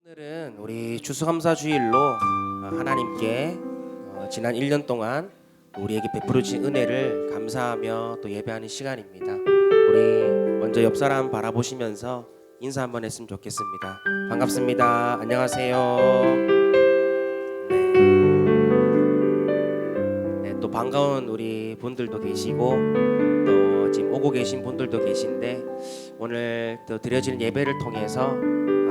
오늘은 우리 추수감사주일로 하나님께 지난 1년 동안 우리에게 베풀어 주신 은혜를 감사하며 또 예배하는 시간입니다. 우리 먼저 옆 사람 바라보시면서 인사 한번 했으면 좋겠습니다. 반갑습니다. 안녕하세요. 네, 또 반가운 우리 분들도 계시고 또 지금 오고 계신 분들도 계신데 오늘 또 드려지는 예배를 통해서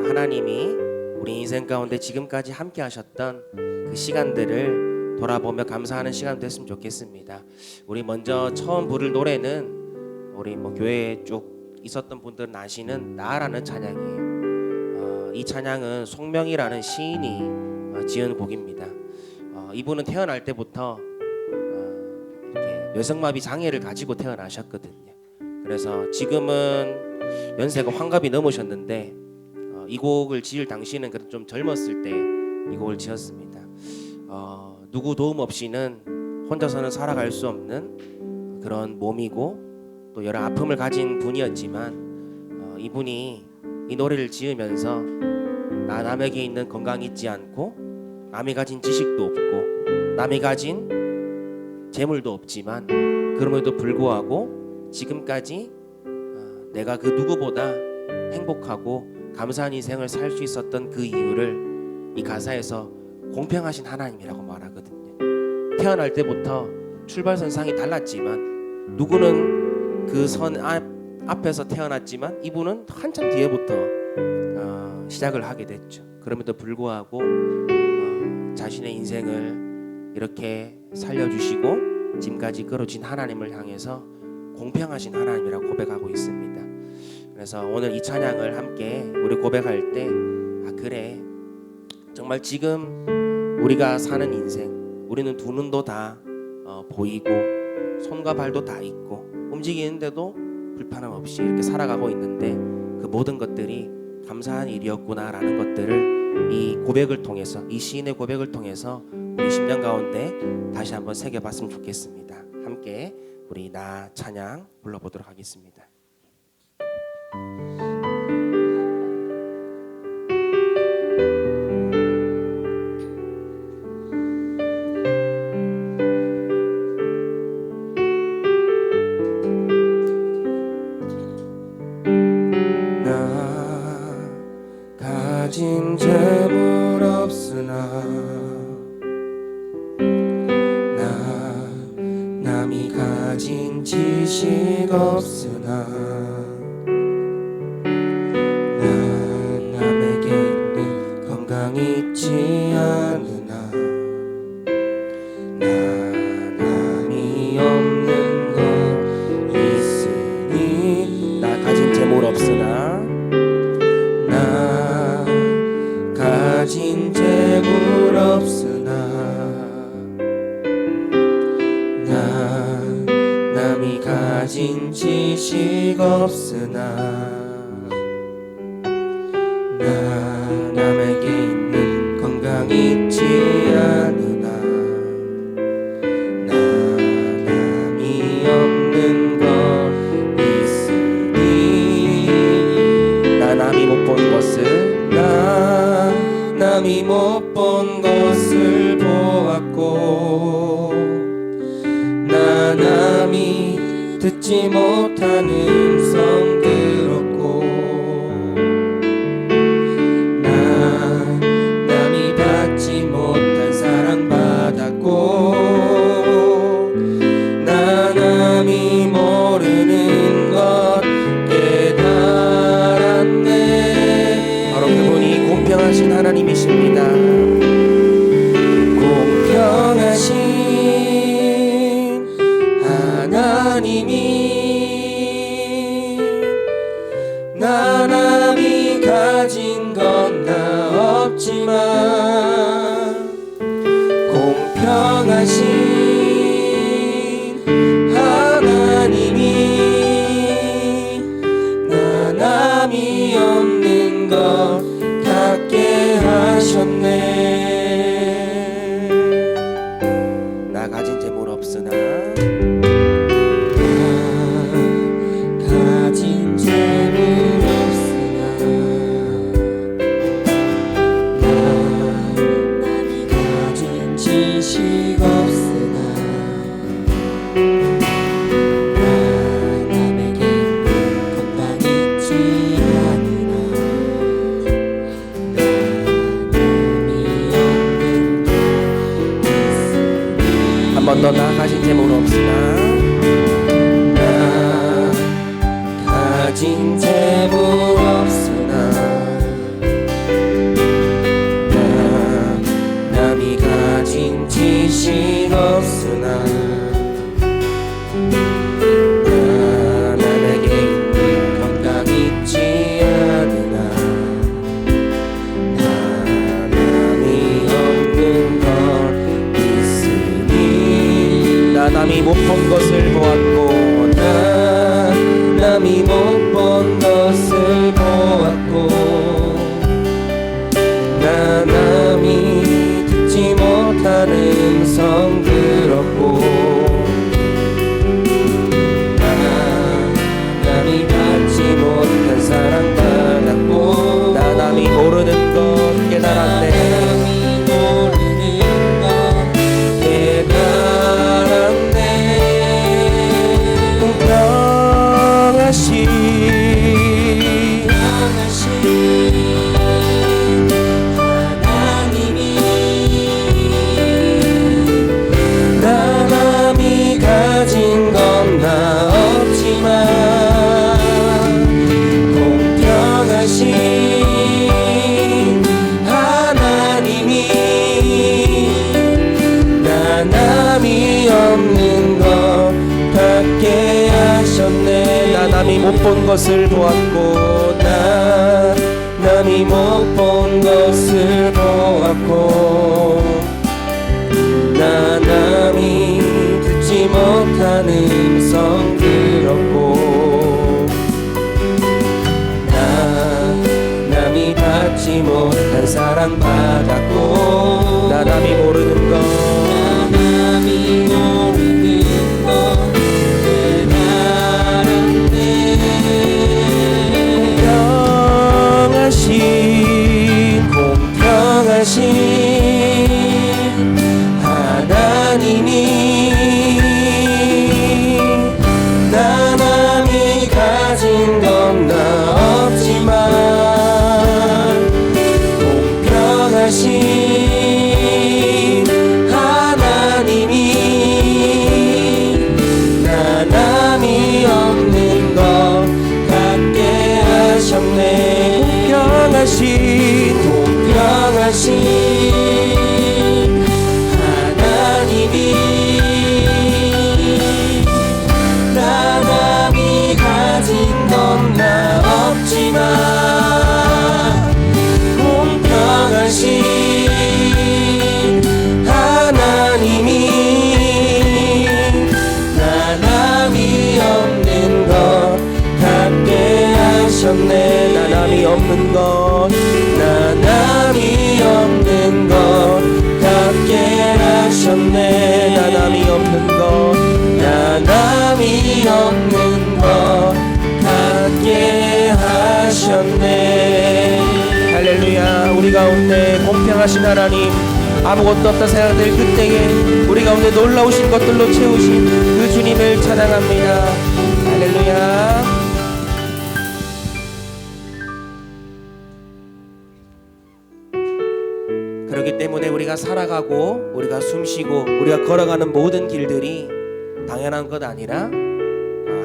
하나님이 우리 인생 가운데 지금까지 함께 하셨던 그 시간들을 돌아보며 감사하는 시간 됐으면 좋겠습니다. 우리 먼저 처음 부를 노래는 우리 교회에 쭉 있었던 분들은 아시는 나라는 찬양이에요. 이 찬양은 송명이라는 시인이 지은 곡입니다. 이분은 태어날 때부터 이렇게 뇌성마비 장애를 가지고 태어나셨거든요. 그래서 지금은 연세가 환갑이 넘으셨는데 이 곡을 지을 당시는 그래도 좀 젊었을 때 이 곡을 지었습니다. 누구 도움 없이는 혼자서는 살아갈 수 없는 그런 몸이고 또 여러 아픔을 가진 분이었지만 이분이 이 노래를 지으면서 남에게 있는 건강이 있지 않고 남이 가진 지식도 없고 남이 가진 재물도 없지만 그럼에도 불구하고 지금까지 내가 그 누구보다 행복하고 감사한 인생을 살 수 있었던 그 이유를 이 가사에서 공평하신 하나님이라고 말하거든요. 태어날 때부터 출발선상이 달랐지만 누구는 그 선 앞에서 태어났지만 이분은 한참 뒤에부터 시작을 하게 됐죠. 그럼에도 불구하고 자신의 인생을 이렇게 살려주시고 지금까지 끌어준 하나님을 향해서 공평하신 하나님이라고 고백하고 있습니다. 그래서 오늘 이 찬양을 함께 우리 고백할 때 그래 정말 지금 우리가 사는 인생 우리는 두 눈도 다 보이고 손과 발도 다 있고 움직이는데도 불편함 없이 이렇게 살아가고 있는데 그 모든 것들이 감사한 일이었구나라는 것들을 이 고백을 통해서 이 시인의 고백을 통해서 우리 심령 가운데 다시 한번 새겨봤으면 좋겠습니다. 함께 우리 나 찬양 불러보도록 하겠습니다. 가진 재물 없으나 남이 가진 지식 없으나 남에게 있는 건강이 있지 않으나 남이 없는 것 있으니 나 가진 재물 없으나 가진 재물 없으나 남이 가진 지식 없으나 남에게 있는 건강이 있지 않으나 남이 없는 것 있으니 남이 못 본 것을 남이 못 본 것을 보았고 남이 듣지 못한 음성 들었고 남이 받지 못한 사랑 받았고 남이 모르는 것 깨달았네. 바로 그분이 공평하신 하나님이십니다. 공평하신 하나님이 남이 가진 건 나 없지만 공평하신 하나님이 남이 없는 것 갖게 하셨네. 나 가진 재물 없으나 가진 재물 없으나 본 것을 보았고 남이 못 본 것을 보았고 남이 듣지 못한 음성 들었고 남이 받지 못한 사랑 받았고 남이 모르는 것 남이 모르는 것 공평하신 하나님이 남이 가진 건 나 없지만 공평하신 하나님이 남이 없는 것 같게 하셨네. 공평하신 하나님이 남이 가진 건 나 없지만 공평하신 하나님이 남이 없는 것 같게 하셨네. 남이 없는 것 남이 없는 것 같게 하셨네. 남이 없는 것 남이 없는 것 같게 하셨네. 할렐루야. 우리 가운데 공평하신 하나님, 아무것도 없다 생각될 그때에 우리 가운데 놀라우신 것들로 채우신 그 주님을 찬양합니다. 할렐루야. 그렇기 때문에 우리가 살아가고 우리가 숨쉬고 우리가 걸어가는 모든 길들이 당연한 것 아니라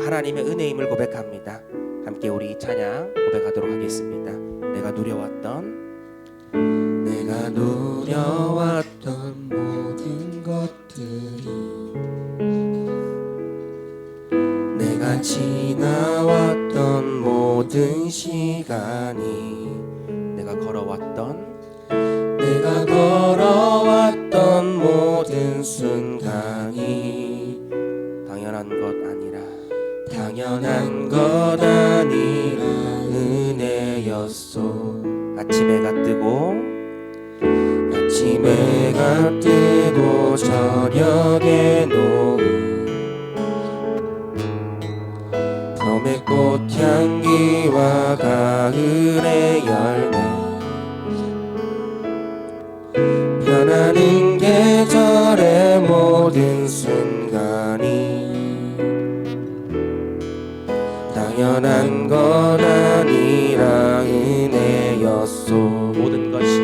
하나님의 은혜임을 고백합니다. 함께 우리 찬양 고백하도록 하겠습니다. 내가 누려왔던 모든 것들이 내가 지나왔던 모든 시간이 내가 걸어왔던 모든 순간이 당연한 것 아니라 은혜였소. 아침에 해가 뜨고 저녁에 노을 봄의 꽃향기와 가을의 열매 변하는 계절의 모든 순간이 당연한 것 아니라 은혜였소. 모든 것이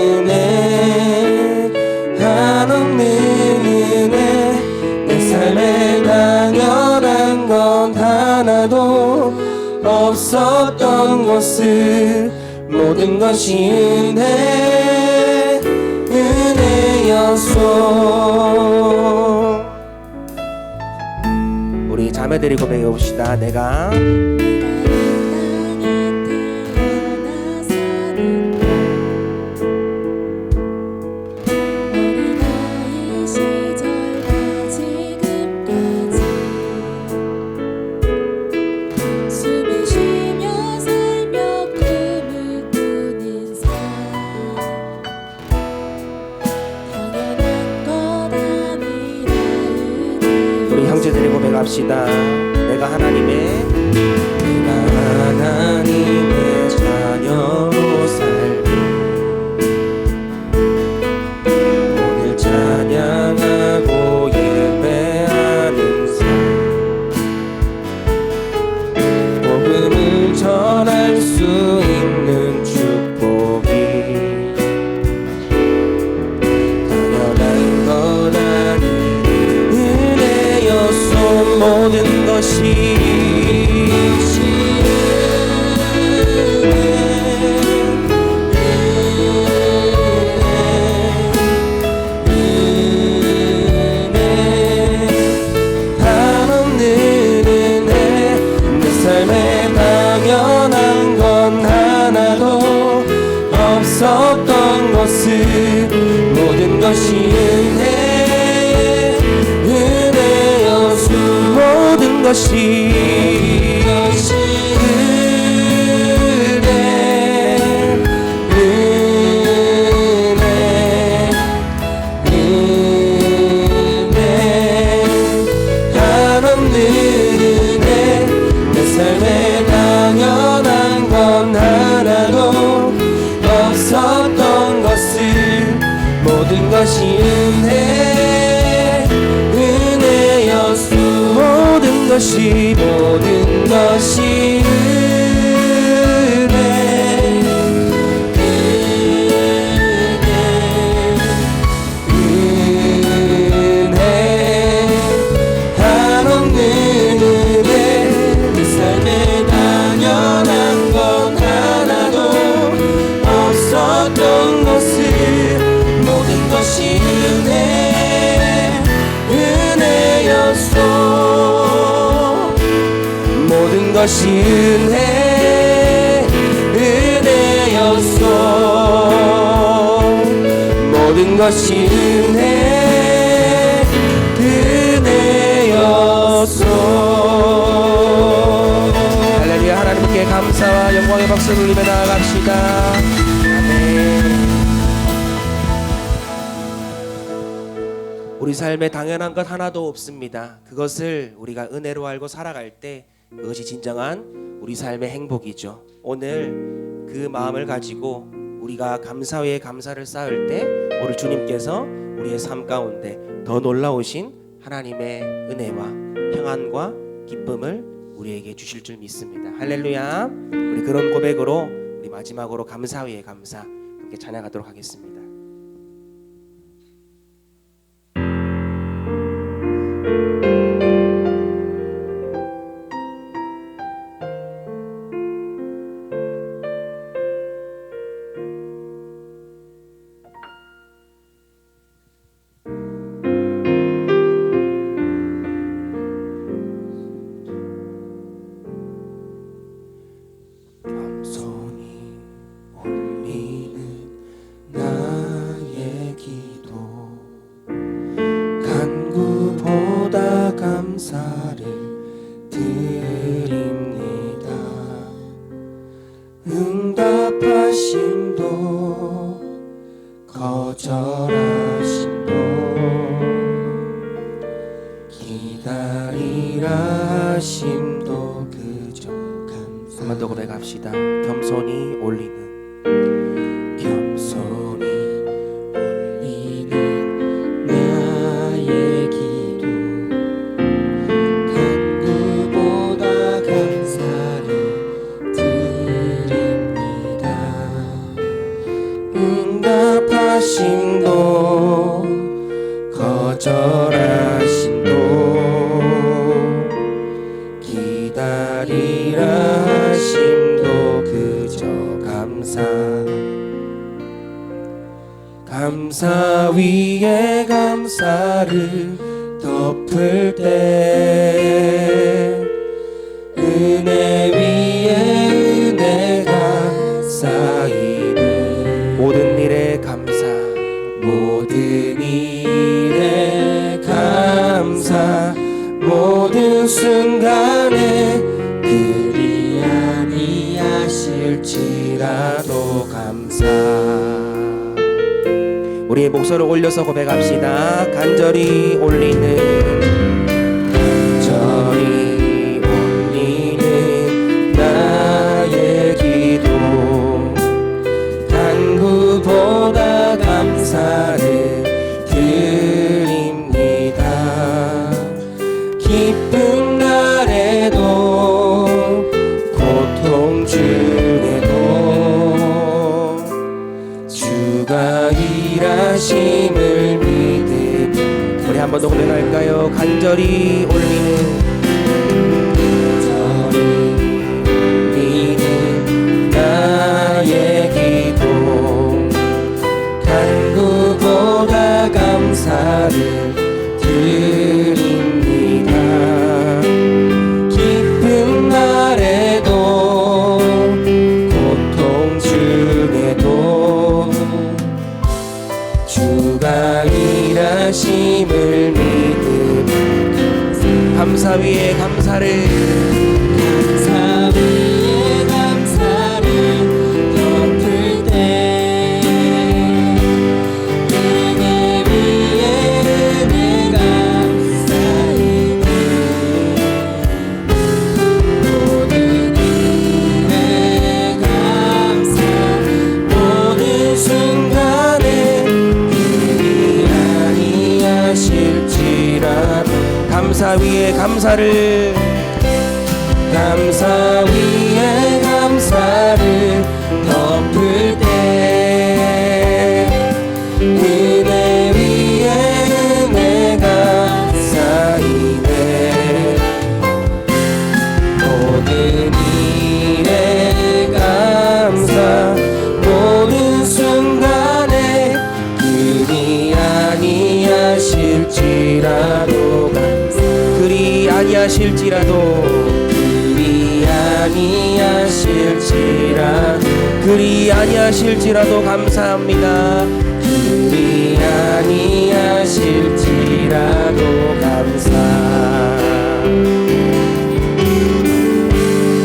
은혜 한없는 은혜. 내 삶에 당연한 건 하나도 없었던 것을 모든 것이 은혜였소. 우리 자매들이 고백해봅시다. 내가 형제들이 고백합시다. 내가 하나님의 자녀로 살고 오늘 찬양하고 예배하는 삶 복음을 전할 수 있는 축복이 당연한 것 아니 모든 것이 없었던 것을 모든 것이 은혜였소. 모든 것이 모든 것이 은혜였소. 모든 것이 은혜 한없는 은혜. 내 삶에 당연한 건 하나도 없었던 것을 모든 것이 은혜였소. 모든 것이 은혜였소. 모든 것이 은혜였소. 할렐루야. 하나님께 감사와 영광의 박수를 올리며 나아갑시다. 아멘. 우리 삶에 당연한 것 하나도 없습니다. 그것을 우리가 은혜로 알고 살아갈 때 그것이 진정한 우리 삶의 행복이죠. 오늘 그 마음을 가지고 우리가 감사 위에 감사를 쌓을 때 오늘 주님께서 우리의 삶 가운데 더 놀라우신 하나님의 은혜와 평안과 기쁨을 우리에게 주실 줄 믿습니다. 할렐루야. 우리 그런 고백으로 우리 마지막으로 감사 위에 감사 함께 찬양하도록 하겠습니다. 감사를 드립니다. 응답하심도 거절하심도 기다리라 하심도 그저 감사. 한 번 더 고백합시다. 겸손히 올리는 응답하심도 거절하심도 기다리라 하심도 그저 감사. 감사 위에 감사를 덮을 때 은혜 위에 은혜가 쌓이는 모든 일에 감사. 모든 일에 감사. 모든 순간에 그리 아니하실지라도 감사. 우리의 목소리를 올려서 고백합시다. 간절히 올리는 나의 기도 간구보다 감사를 드립니다. 기쁜 날에도 고통 중에도 주가 일하심을 믿으며. 우리 한 번 더 고백할까요? 간절히 올리는 나의 기도 간구보다 감사를 드립니다. 기쁜 날에도 고통 중에도 하심을 믿음 감사 위에 감사를 감사 위에 감사를 덮을 때 은혜 위에 은혜가 쌓이네 모든 일에 감사 모든 순간에 그리 아니하실지라도 감사 위에 감사를 감사 위에 감사를 덮을 때 은혜 위에 은혜가 쌓이네 모든 일에 감사 모든 순간에 그리 아니하실지라도 그리 아니하실지라도 그리 아니하실지라도 감사합니다. 그리 아니하실지라도 감사.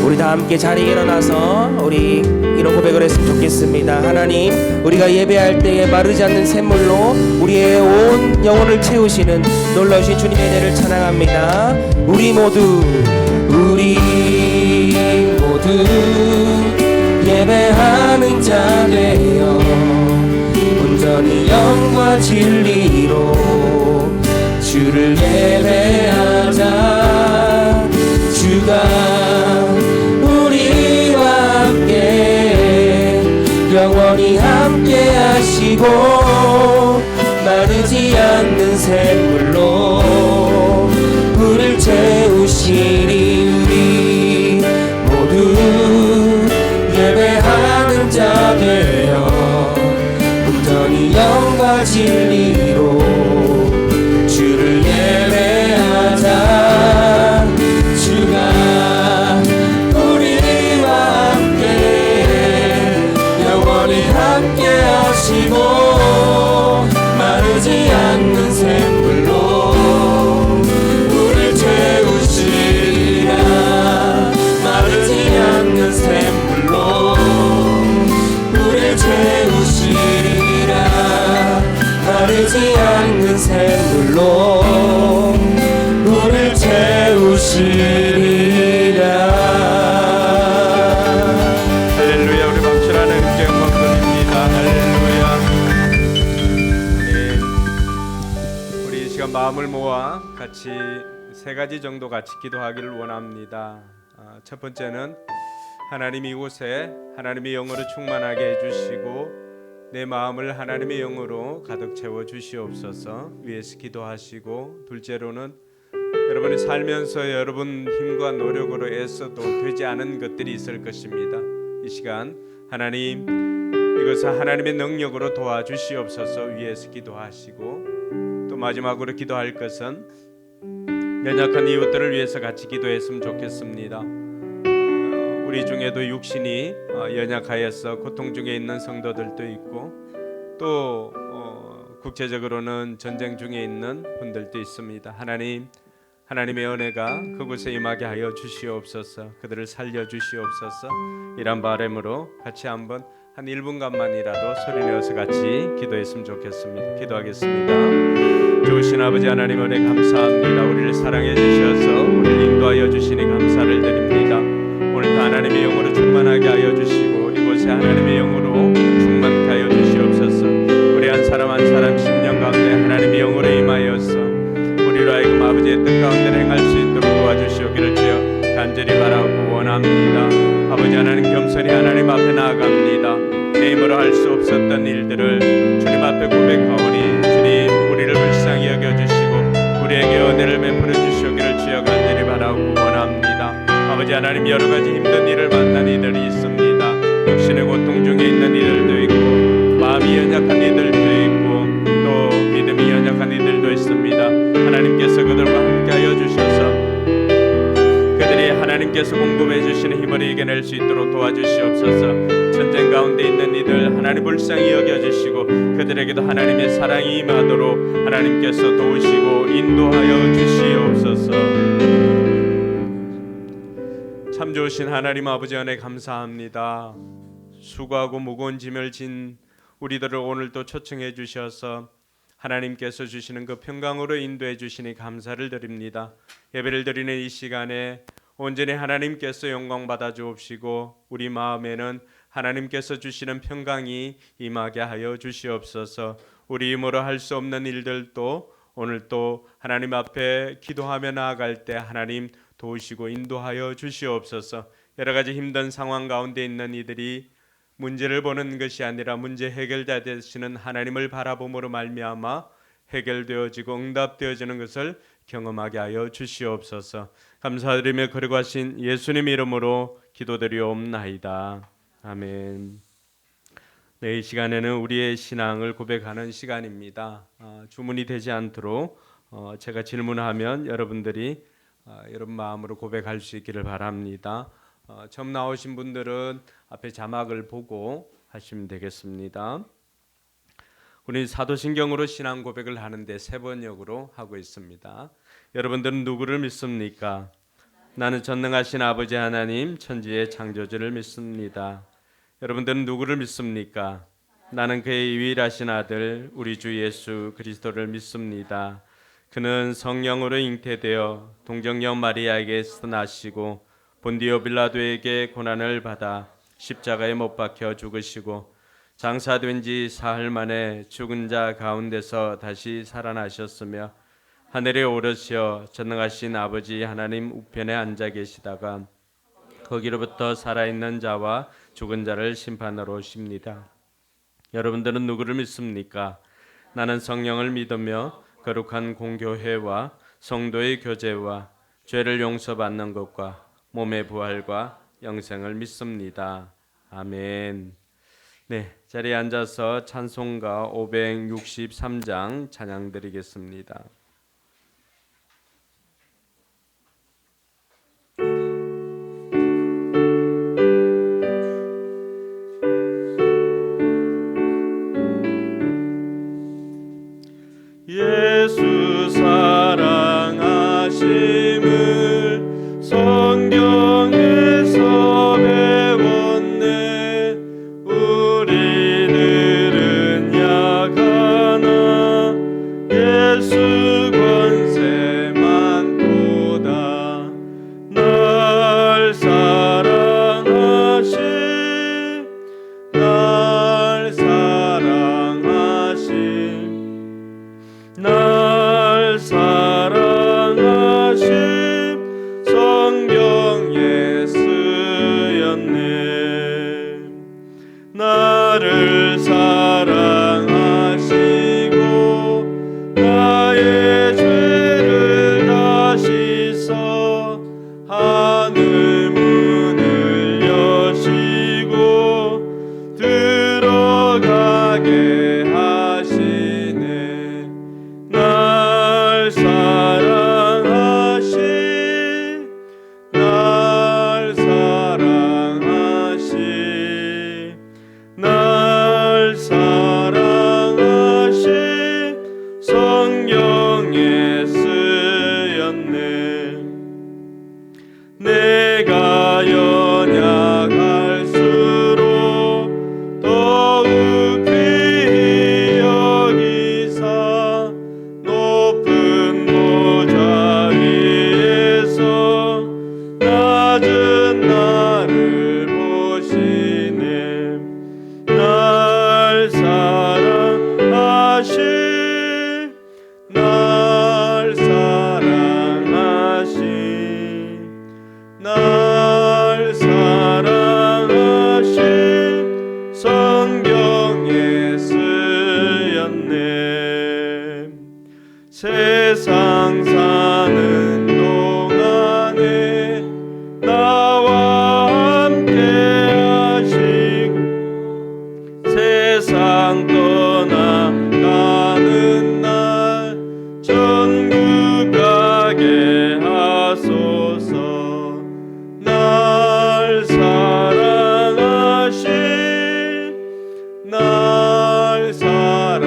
우리 다 함께 자리에 일어나서 우리 이런 고백을 했으면 좋겠습니다. 하나님, 우리가 예배할 때에 마르지 않는 샘물로 우리의 온 영혼을 채우시는 놀라우신 주님의 은혜를 찬양합니다. 우리 모두 예배하는 자 되어 온전히 영과 진리로 주를 예배하자. 주가 우리와 함께 영원히 함께 하시고 마르지 않는 샘물로 우리를 채우시리. 우리 모두 예배하는 자 되어 온전히 영과 진리로 주를 예배하자. 주가 우리와 함께 영원히 함께 하시고 마르지 않는 샘물로 우리를 채우시리라. 마르지 않는 샘물로 우리를 채우시리라. 마르지 않는 샘물로 우리를 채우시리라. 할렐루야. 우리 박수를 하나님께 영광 드립니다. 할렐루야. 우리 이 시간 마음을 모아 같이 세 가지 정도 같이 기도하기를 원합니다. 첫 번째는 하나님 이곳에 하나님의 영으로 충만하게 해주시고 내 마음을 하나님의 영으로 가득 채워 주시옵소서 위에서 기도하시고, 둘째로는 여러분이 살면서 여러분 힘과 노력으로 애써도 되지 않은 것들이 있을 것입니다. 이 시간 하나님 이것을 하나님의 능력으로 도와주시옵소서 위에서 기도하시고, 또 마지막으로 기도할 것은 연약한 이웃들을 위해서 같이 기도했으면 좋겠습니다. 우리 중에도 육신이 연약하여서 고통 중에 있는 성도들도 있고, 또 국제적으로는 전쟁 중에 있는 분들도 있습니다. 하나님의 은혜가 그곳에 임하게 하여 주시옵소서. 그들을 살려 주시옵소서. 이란 바람으로 같이 한번 한 1분간만이라도 소리내어서 같이 기도했으면 좋겠습니다. 기도하겠습니다. 좋으신 아버지 하나님, 은혜 감사합니다. 우리를 사랑해 주셔서 우리를 인도하여 주시니 감사를 드립니다. 오늘도 하나님의 영으로 충만하게 하여 주시고 이곳에 하나님의 영으로 충만케 하여 주시옵소서. 우리 한 사람 한 사람 심령 가운데 하나님의 영으로 임하여서 우리로 하여금 아버지의 뜻 가운데 행할 수 있도록 도와주시오기를 주여 간절히 바라고 원합니다. 아버지 하나님, 겸손히 하나님 앞에 나아갑니다. 내 힘으로 할 수 없었던 일들을 주님 앞에 고백하오니 주님 우리를 불쌍히 여겨주시고 우리에게 은혜를 베풀어 주시오기를 주여 간절히 바라고 원합니다. 아버지 하나님, 여러 가지 힘든 일을 만난 이들이 있습니다. 육신의 고통 중에 있는 이들도 있고 마음이 연약한 이들도 있고 또 믿음이 연약한 이들도 있습니다. 하나님께서 그들과 함께하여 주셔서 그들이 하나님께서 공급해 주시는 힘을 이겨낼 수 있도록 도와주시옵소서. 전쟁 가운데 있는 이들 하나님 불쌍히 여겨주시고 그들에게도 하나님의 사랑이 임하도록 하나님께서 도우시고 인도하여 주시옵소서. 참 좋으신 하나님 아버지 은혜 감사합니다. 수고하고 무거운 짐을 진 우리들을 오늘도 초청해 주셔서 하나님께서 주시는 그 평강으로 인도해 주시니 감사를 드립니다. 예배를 드리는 이 시간에 온전히 하나님께서 영광 받아 주옵시고 우리 마음에는 하나님께서 주시는 평강이 임하게 하여 주시옵소서. 우리 힘으로 할 수 없는 일들도 오늘 또 하나님 앞에 기도하며 나아갈 때 하나님 도우시고 인도하여 주시옵소서. 여러 가지 힘든 상황 가운데 있는 이들이 문제를 보는 것이 아니라 문제 해결자 되시는 하나님을 바라봄으로 말미암아 해결되어지고 응답되어지는 것을 경험하게 하여 주시옵소서. 감사드리며 거룩하신 예수님 이름으로 기도드리옵나이다. 아멘. 네, 이 시간에는 우리의 신앙을 고백하는 시간입니다. 주문이 되지 않도록 제가 질문하면 여러분들이 여러분 마음으로 고백할 수 있기를 바랍니다. 처음 나오신 분들은 앞에 자막을 보고 하시면 되겠습니다. 우리 사도신경으로 신앙 고백을 하는데 3번역으로 하고 있습니다. 여러분들은 누구를 믿습니까? 나는 전능하신 아버지 하나님 천지의 창조주를 믿습니다. 여러분들은 누구를 믿습니까? 나는 그의 유일하신 아들 우리 주 예수 그리스도를 믿습니다. 그는 성령으로 잉태되어 동정녀 마리아에게서 나시고 본디오 빌라도에게 고난을 받아 십자가에 못 박혀 죽으시고 장사된 지 사흘 만에 죽은 자 가운데서 다시 살아나셨으며 하늘에 오르시어 전능하신 아버지 하나님 우편에 앉아 계시다가 거기로부터 살아있는 자와 죽은 자를 심판하러 오십니다. 여러분들은 누구를 믿습니까? 나는 성령을 믿으며 거룩한 공교회와 성도의 교제와 죄를 용서받는 것과 몸의 부활과 영생을 믿습니다. 아멘. 네, 자리에 앉아서 찬송가 563장 찬양 드리겠습니다. 예수 사랑하심을 성경에서 배웠네. 우리들은 약하나 예수 권세 많도다. 날 사랑하심 날 사랑하심 날 사랑하심 성경에 쓰였네. 나를 사랑하시고 나의 죄를 다 씻어 하늘 문을 여시고 들어가게 하시네. 날 사랑하시 날 사랑하시 날 사랑하시 성경에 쓰였네. 내가 연약할수록 더욱 귀히 여기사 높은 보좌 위에서 낮은 나를 보시네. 날 사랑하시 날 사랑하시 날 사랑하시 성경에 쓰였네. 세상 사는 동안에 나와 함께 하시고 세상 떠나가는 날 천국 가게 하소서. 날 사랑하시 날 사랑하시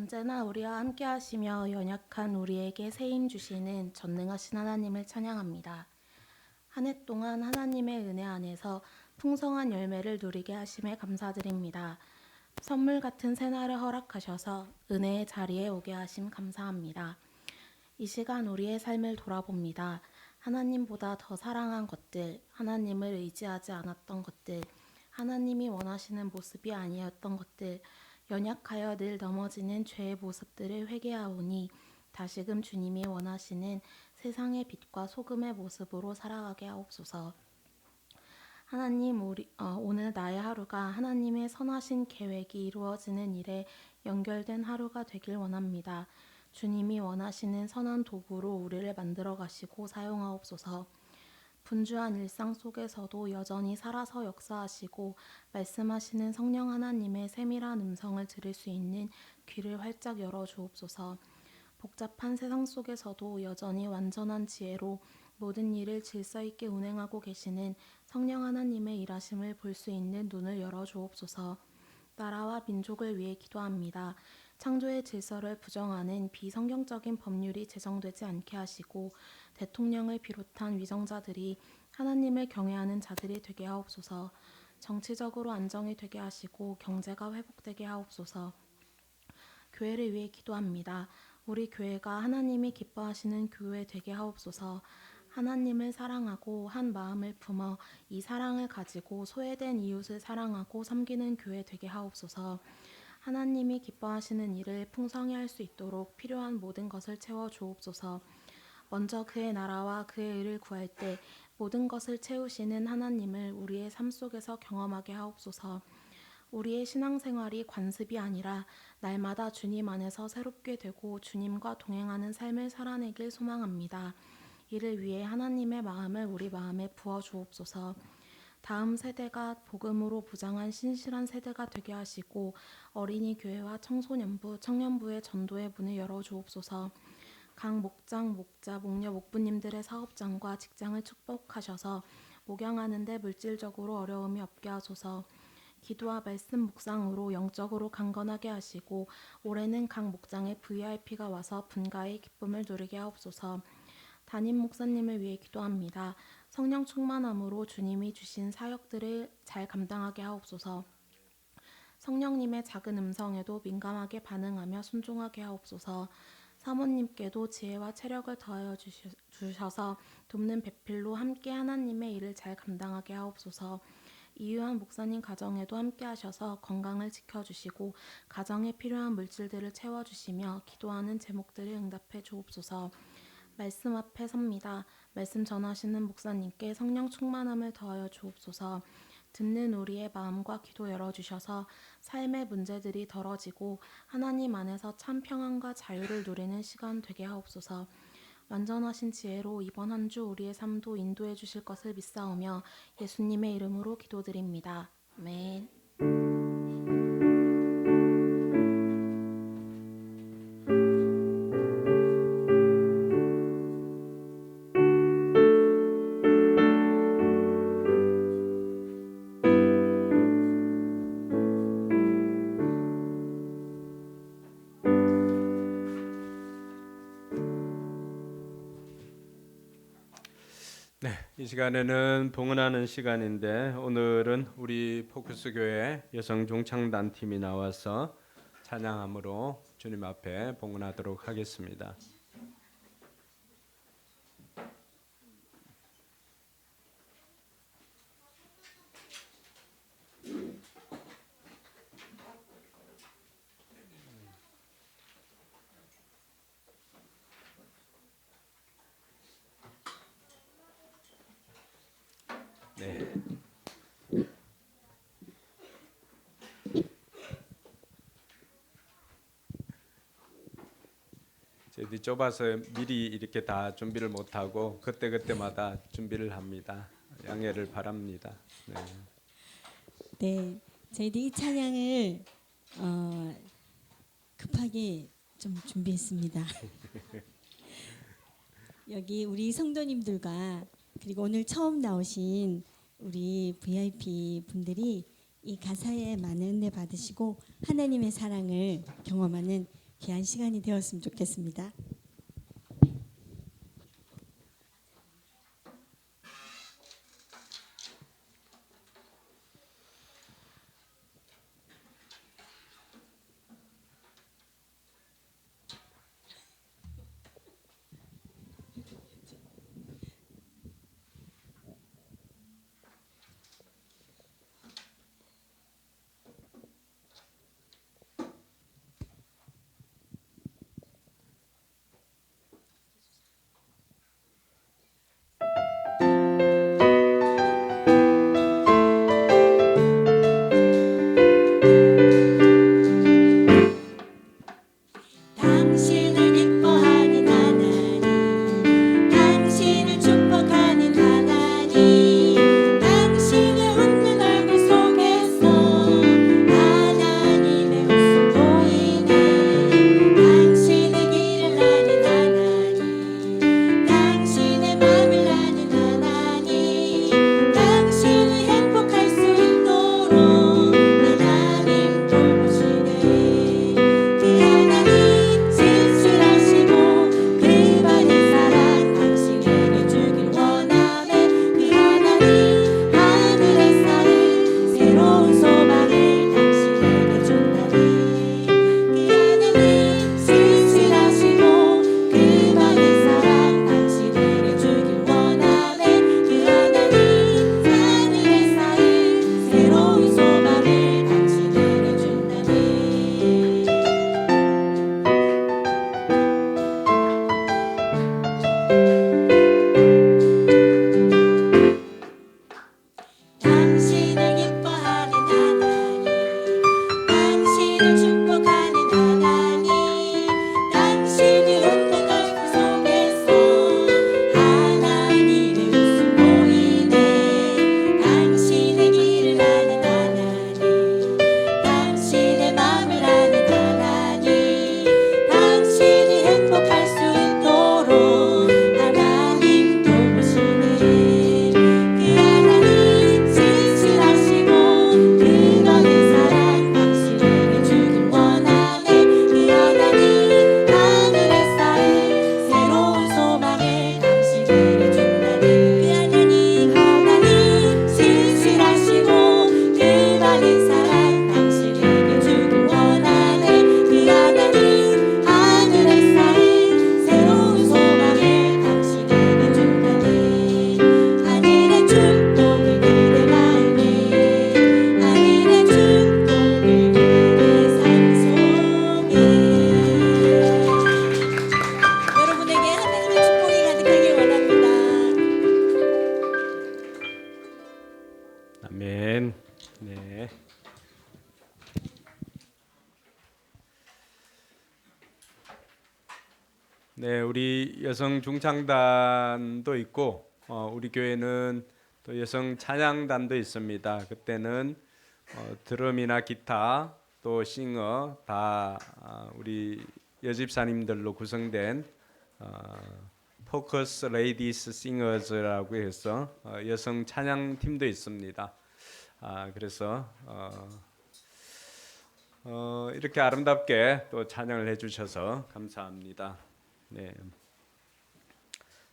언제나 우리와 함께 하시며 연약한 우리에게 새 힘 주시는 전능하신 하나님을 찬양합니다. 한 해 동안 하나님의 은혜 안에서 풍성한 열매를 누리게 하심에 감사드립니다. 선물 같은 새날을 허락하셔서 은혜의 자리에 오게 하심 감사합니다. 이 시간 우리의 삶을 돌아봅니다. 하나님보다 더 사랑한 것들, 하나님을 의지하지 않았던 것들, 하나님이 원하시는 모습이 아니었던 것들, 연약하여 늘 넘어지는 죄의 모습들을 회개하오니 다시금 주님이 원하시는 세상의 빛과 소금의 모습으로 살아가게 하옵소서. 하나님, 오늘 나의 하루가 하나님의 선하신 계획이 이루어지는 일에 연결된 하루가 되길 원합니다. 주님이 원하시는 선한 도구로 우리를 만들어 가시고 사용하옵소서. 분주한 일상 속에서도 여전히 살아서 역사하시고 말씀하시는 성령 하나님의 세밀한 음성을 들을 수 있는 귀를 활짝 열어 주옵소서. 복잡한 세상 속에서도 여전히 완전한 지혜로 모든 일을 질서 있게 운행하고 계시는 성령 하나님의 일하심을 볼 수 있는 눈을 열어 주옵소서. 나라와 민족을 위해 기도합니다. 창조의 질서를 부정하는 비성경적인 법률이 제정되지 않게 하시고 대통령을 비롯한 위정자들이 하나님을 경외하는 자들이 되게 하옵소서. 정치적으로 안정이 되게 하시고 경제가 회복되게 하옵소서. 교회를 위해 기도합니다. 우리 교회가 하나님이 기뻐하시는 교회 되게 하옵소서. 하나님을 사랑하고 한 마음을 품어 이 사랑을 가지고 소외된 이웃을 사랑하고 섬기는 교회 되게 하옵소서. 하나님이 기뻐하시는 일을 풍성히 할 수 있도록 필요한 모든 것을 채워 주옵소서. 먼저 그의 나라와 그의 의를 구할 때 모든 것을 채우시는 하나님을 우리의 삶 속에서 경험하게 하옵소서. 우리의 신앙생활이 관습이 아니라 날마다 주님 안에서 새롭게 되고 주님과 동행하는 삶을 살아내길 소망합니다. 이를 위해 하나님의 마음을 우리 마음에 부어 주옵소서. 다음 세대가 복음으로 부장한 신실한 세대가 되게 하시고 어린이 교회와 청소년부, 청년부의 전도의 문을 열어 주옵소서. 각 목장, 목자, 목녀, 목부님들의 사업장과 직장을 축복하셔서 목양하는 데 물질적으로 어려움이 없게 하소서. 기도와 말씀 묵상으로 영적으로 강건하게 하시고 올해는 각 목장에 VIP가 와서 분가의 기쁨을 누리게 하옵소서. 담임 목사님을 위해 기도합니다. 성령 충만함으로 주님이 주신 사역들을 잘 감당하게 하옵소서. 성령님의 작은 음성에도 민감하게 반응하며 순종하게 하옵소서. 사모님께도 지혜와 체력을 더하여 주셔서 돕는 배필로 함께 하나님의 일을 잘 감당하게 하옵소서. 이유한 목사님 가정에도 함께 하셔서 건강을 지켜주시고 가정에 필요한 물질들을 채워주시며 기도하는 제목들을 응답해 주옵소서. 말씀 앞에 섭니다. 말씀 전하시는 목사님께 성령 충만함을 더하여 주옵소서. 듣는 우리의 마음과 기도 열어주셔서 삶의 문제들이 덜어지고 하나님 안에서 참 평안과 자유를 누리는 시간 되게 하옵소서. 완전하신 지혜로 이번 한 주 우리의 삶도 인도해 주실 것을 믿사오며 예수님의 이름으로 기도드립니다. 아멘. 이 시간에는 봉헌하는 시간인데 오늘은 우리 포커스교회 여성 종창단 팀이 나와서 찬양함으로 주님 앞에 봉헌하도록 하겠습니다. 네. 저희들이 좁아서 미리 이렇게 다 준비를 못하고 그때그때마다 준비를 합니다. 양해를 바랍니다. 네. 네, 저희들이 이 찬양을 급하게 좀 준비했습니다. 여기 우리 성도님들과 그리고 오늘 처음 나오신 우리 VIP 분들이 이 가사에 많은 은혜 받으시고 하나님의 사랑을 경험하는 귀한 시간이 되었으면 좋겠습니다. 당신을 기뻐하는 하나님, 당신을 축복하는 하나님, 당신의 웃는 얼굴 속에서 하나님의 웃음 보이네. 당신의 길을 아는 하나님, 당신의 맘을 아는 하나님, 당신이 행복할 수 있도록 하나님 돌보시네. 그 하나님 진실하시고 그 많은 사랑 당신에게 주길 원하네. 그 하나님 하늘에 쌓인 새로운 소망을 당신에게 준다네. 그 하나님 진실하시고 그 많은 사랑 당신에게 주길 원하네. 그 하나님 하늘에 쌓인 새로운 소망을 당신에게 준다네. 당신을 기뻐하는 하나님, 당신을 축복하는 하나님, 당신이 웃는 얼굴 속에서 하나님의 웃음 보이네. 당신의 길을 아는 하나님, 당신의 맘을 아는 하나님, 당신이 행복할 수 있도록 하나님 돌보시네. 그 하나님 진실하시고 그 많은 사랑 당신에게 주길 원하네. 그 하나님 하늘에 쌓인 새로운 소망을 당신에게 준다네. 그 하나님 진실하시고 그 많은 사랑 당신에게 주길 원하네. 그 하나님 하늘에 쌓인 새로운 소망을 당신에게 준다네. 하늘의 축복을 그대 마음에, 하늘의 축복을 그대 삶 속에. 여러분에게 하나님의 축복이 가득하길 원합니다. 아멘. 네. 네, 우리 여성 중창단도 있고 우리 교회는 또 여성 찬양단도 있습니다. 그때는 드럼이나 기타 또 싱어 다 우리 여집사님들로 구성된 포커스 레이디스 싱어즈라고 해서 여성 찬양 팀도 있습니다. 그래서 이렇게 아름답게 또 찬양을 해주셔서 감사합니다. 네.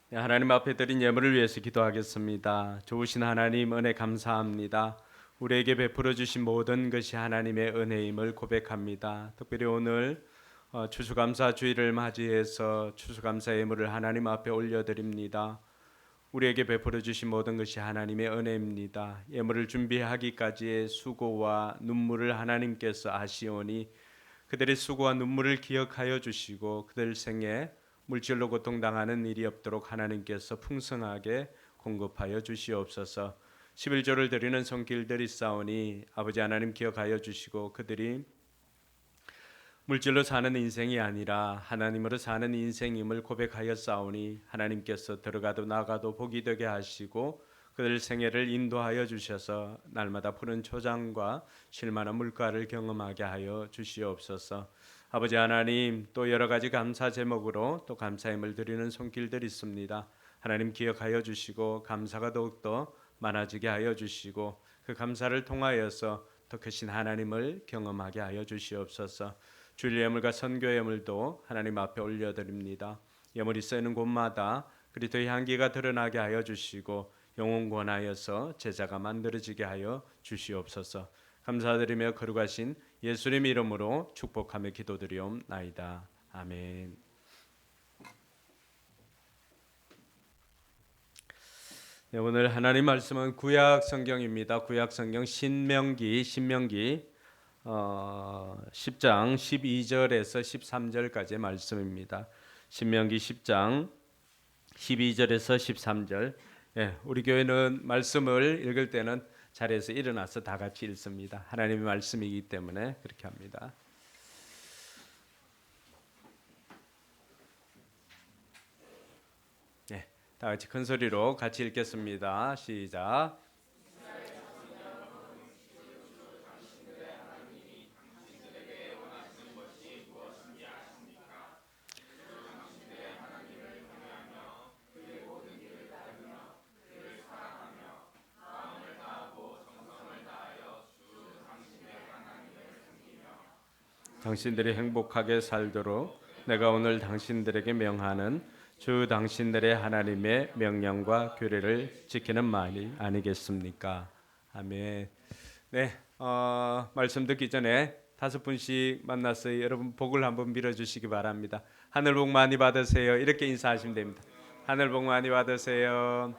네, 하나님 앞에 드린 예물을 위해서 기도하겠습니다. 좋으신 하나님 은혜 감사합니다. 우리에게 베풀어 주신 모든 것이 하나님의 은혜임을 고백합니다. 특별히 오늘 추수감사 주일을 맞이해서 추수감사 예물을 하나님 앞에 올려드립니다. 우리에게 베풀어 주신 모든 것이 하나님의 은혜입니다. 예물을 준비하기까지의 수고와 눈물을 하나님께서 아시오니 그들의 수고와 눈물을 기억하여 주시고 그들 생에 물질로 고통당하는 일이 없도록 하나님께서 풍성하게 공급하여 주시옵소서. 11조를 드리는 손길들이 있사오니 아버지 하나님 기억하여 주시고 그들이 물질로 사는 인생이 아니라 하나님으로 사는 인생임을 고백하여 싸우니 하나님께서 들어가도 나가도 복이 되게 하시고 그들 생애를 인도하여 주셔서 날마다 푸른 초장과 쉴만한 물가를 경험하게 하여 주시옵소서. 아버지 하나님, 또 여러 가지 감사 제목으로 또 감사임을 드리는 손길들이 있습니다. 하나님 기억하여 주시고 감사가 더욱더 많아지게 하여 주시고 그 감사를 통하여서 더 크신 하나님을 경험하게 하여 주시옵소서. 주일 예물과 선교 예물도 하나님 앞에 올려드립니다. 예물이 쓰이는 곳마다 그리스도의 향기가 드러나게 하여 주시고 영혼 권하여서 제자가 만들어지게 하여 주시옵소서. 감사드리며 거룩하신 예수님 이름으로 축복하며 기도드리옵나이다. 아멘. 네, 오늘 하나님 말씀은 구약 성경입니다. 구약 성경 신명기 10장 12절에서 13절까지의 말씀입니다. 신명기 10장 12절에서 13절. 예, 우리 교회는 말씀을 읽을 때는 자리에서 일어나서 다 같이 읽습니다. 하나님의 말씀이기 때문에 그렇게 합니다. 네, 다 같이 큰 소리로 같이 읽겠습니다. 시작. 당신들이 행복하게 살도록 내가 오늘 당신들에게 명하는 주 당신들의 하나님의 명령과 규례를 지키는 말이 아니겠습니까? 아멘. 네, 말씀 듣기 전에 5분씩 만나서 여러분 복을 한번 빌어주시기 바랍니다. 하늘 복 많이 받으세요. 이렇게 인사하시면 됩니다. 하늘 복 많이 받으세요.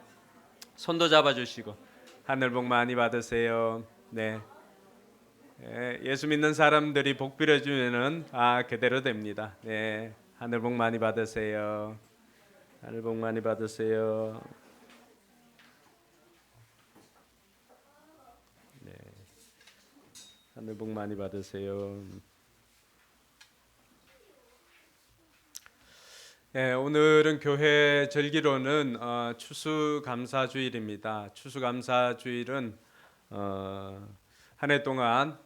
손도 잡아주시고 하늘 복 많이 받으세요. 네. 예수 믿는 사람들이 복 빌어주면은 그대로 됩니다. 네, 하늘 복 많이 받으세요. 하늘 복 많이 받으세요. 네, 하늘 복 많이 받으세요. 네, 오늘은 교회 절기로는 추수감사주일입니다. 추수감사주일은 한 해 동안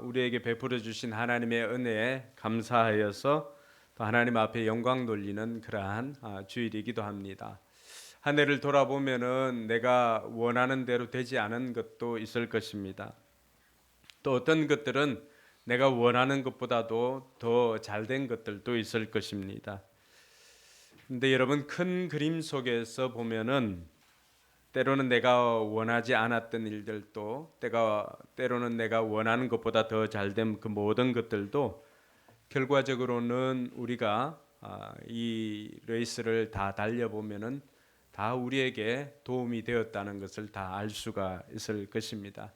우리에게 베풀어 주신 하나님의 은혜에 감사하여서 또 하나님 앞에 영광 돌리는 그러한 주일이기도 합니다. 한 해를 돌아보면은 내가 원하는 대로 되지 않은 것도 있을 것입니다. 또 어떤 것들은 내가 원하는 것보다도 더 잘된 것들도 있을 것입니다. 근데 여러분, 큰 그림 속에서 보면은 때로는 내가 원하지 않았던 일들도 때로는 내가 원하는 것보다 더 잘된 그 모든 것들도 결과적으로는 우리가 이 레이스를 다 달려보면은 다 우리에게 도움이 되었다는 것을 다 알 수가 있을 것입니다.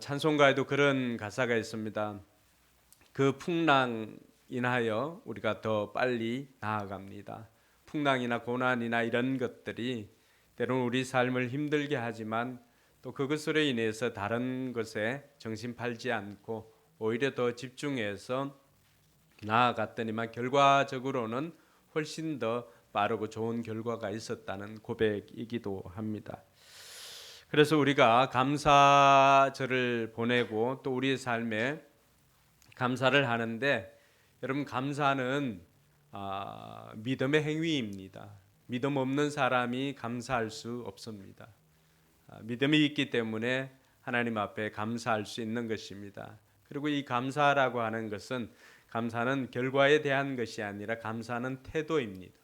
찬송가에도 그런 가사가 있습니다. 그 풍랑 인하여 우리가 더 빨리 나아갑니다. 풍랑이나 고난이나 이런 것들이 때로는 우리 삶을 힘들게 하지만 또 그것으로 인해서 다른 것에 정신 팔지 않고 오히려 더 집중해서 나아갔더니만 결과적으로는 훨씬 더 빠르고 좋은 결과가 있었다는 고백이기도 합니다. 그래서 우리가 감사절을 보내고 또 우리의 삶에 감사를 하는데, 여러분, 감사는 믿음의 행위입니다. 믿음 없는 사람이 감사할 수 없습니다. 믿음이 있기 때문에 하나님 앞에 감사할 수 있는 것입니다. 그리고 이 감사라고 하는 것은, 감사는 결과에 대한 것이 아니라 감사는 태도입니다.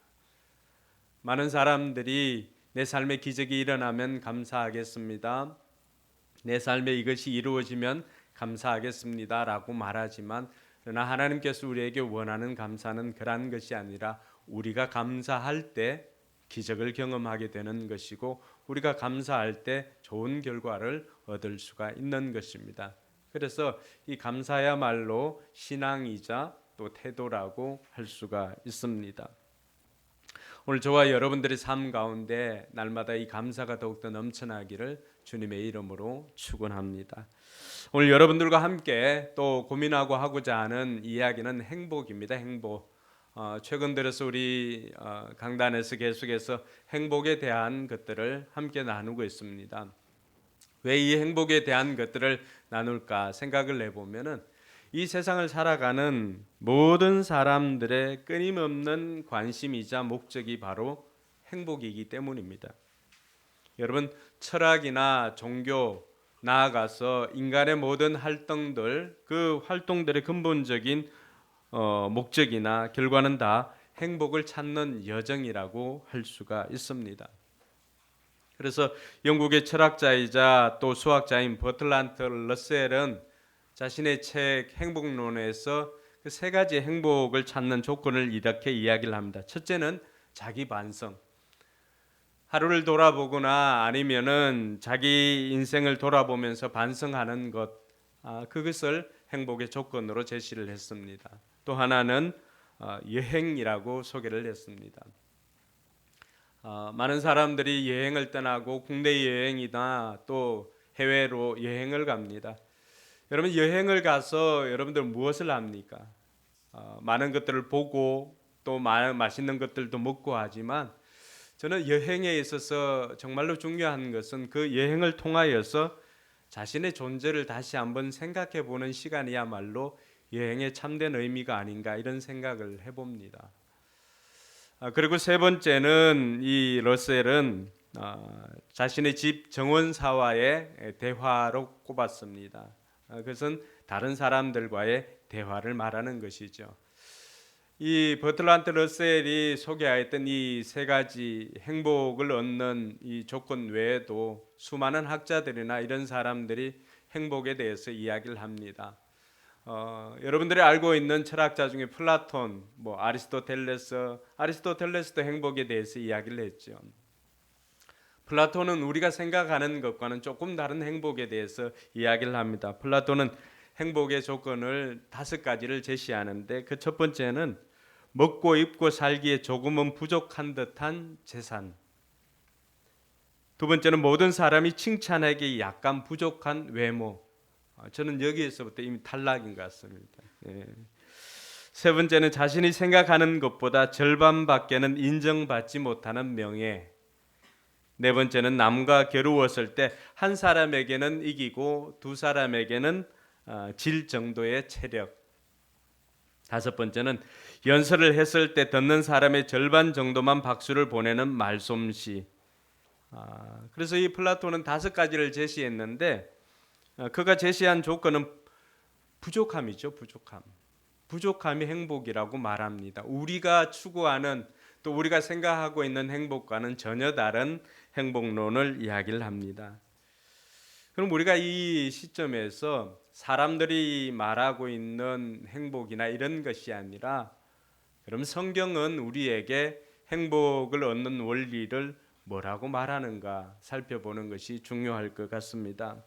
많은 사람들이 내 삶에 기적이 일어나면 감사하겠습니다, 내 삶에 이것이 이루어지면 감사하겠습니다 라고 말하지만, 그러나 하나님께서 우리에게 원하는 감사는 그러한 것이 아니라 우리가 감사할 때 기적을 경험하게 되는 것이고, 우리가 감사할 때 좋은 결과를 얻을 수가 있는 것입니다. 그래서 이 감사야말로 신앙이자 또 태도라고 할 수가 있습니다. 오늘 저와 여러분들의 삶 가운데 날마다 이 감사가 더욱더 넘쳐나기를 주님의 이름으로 축원합니다. 오늘 여러분들과 함께 또 고민하고 하고자 하는 이야기는 행복입니다. 행복. 최근 들어서 우리 강단에서 계속해서 행복에 대한 것들을 함께 나누고 있습니다. 왜 이 행복에 대한 것들을 나눌까 생각을 해보면은, 이 세상을 살아가는 모든 사람들의 끊임없는 관심이자 목적이 바로 행복이기 때문입니다. 여러분, 철학이나 종교, 나아가서 인간의 모든 활동들, 그 활동들의 근본적인 목적이나 결과는 다 행복을 찾는 여정이라고 할 수가 있습니다. 그래서 영국의 철학자이자 또 수학자인 버틀란트 러셀은 자신의 책 행복론에서 그 세 가지 행복을 찾는 조건을 이렇게 이야기를 합니다. 첫째는 자기 반성. 하루를 돌아보거나 아니면은 자기 인생을 돌아보면서 반성하는 것, 그것을 행복의 조건으로 제시를 했습니다. 또 하나는 여행이라고 소개를 했습니다. 많은 사람들이 여행을 떠나고 국내 여행이나 또 해외로 여행을 갑니다. 여러분 여행을 가서 여러분들 무엇을 합니까? 많은 것들을 보고 또 많은 맛있는 것들도 먹고 하지만 저는 여행에 있어서 정말로 중요한 것은 그 여행을 통하여서 자신의 존재를 다시 한번 생각해 보는 시간이야말로 여행의 참된 의미가 아닌가 이런 생각을 해봅니다. 그리고 세 번째는 이 러셀은 자신의 집 정원사와의 대화로 꼽았습니다. 그것은 다른 사람들과의 대화를 말하는 것이죠. 이 버틀란트 러셀이 소개하였던 이 세 가지 행복을 얻는 이 조건 외에도 수많은 학자들이나 이런 사람들이 행복에 대해서 이야기를 합니다. 여러분들이 알고 있는 철학자 중에 플라톤, 아리스토텔레스도 행복에 대해서 이야기를 했죠. 플라톤은 우리가 생각하는 것과는 조금 다른 행복에 대해서 이야기를 합니다. 플라톤은 행복의 조건을 5가지를 제시하는데 그 첫 번째는 먹고 입고 살기에 조금은 부족한 듯한 재산. 두 번째는 모든 사람이 칭찬하기 약간 부족한 외모. 저는 여기에서부터 이미 탈락인 것 같습니다. 세 번째는 자신이 생각하는 것보다 절반밖에는 인정받지 못하는 명예. 네 번째는 남과 겨루었을 때 한 사람에게는 이기고 두 사람에게는 질 정도의 체력. 다섯 번째는 연설을 했을 때 듣는 사람의 절반 정도만 박수를 보내는 말솜씨. 그래서 이 플라톤은 5가지를 제시했는데 그가 제시한 조건은 부족함이죠. 부족함이 행복이라고 말합니다. 우리가 추구하는 또 우리가 생각하고 있는 행복과는 전혀 다른 행복론을 이야기를 합니다. 그럼 우리가 이 시점에서 사람들이 말하고 있는 행복이나 이런 것이 아니라 그럼 성경은 우리에게 행복을 얻는 원리를 뭐라고 말하는가 살펴보는 것이 중요할 것 같습니다.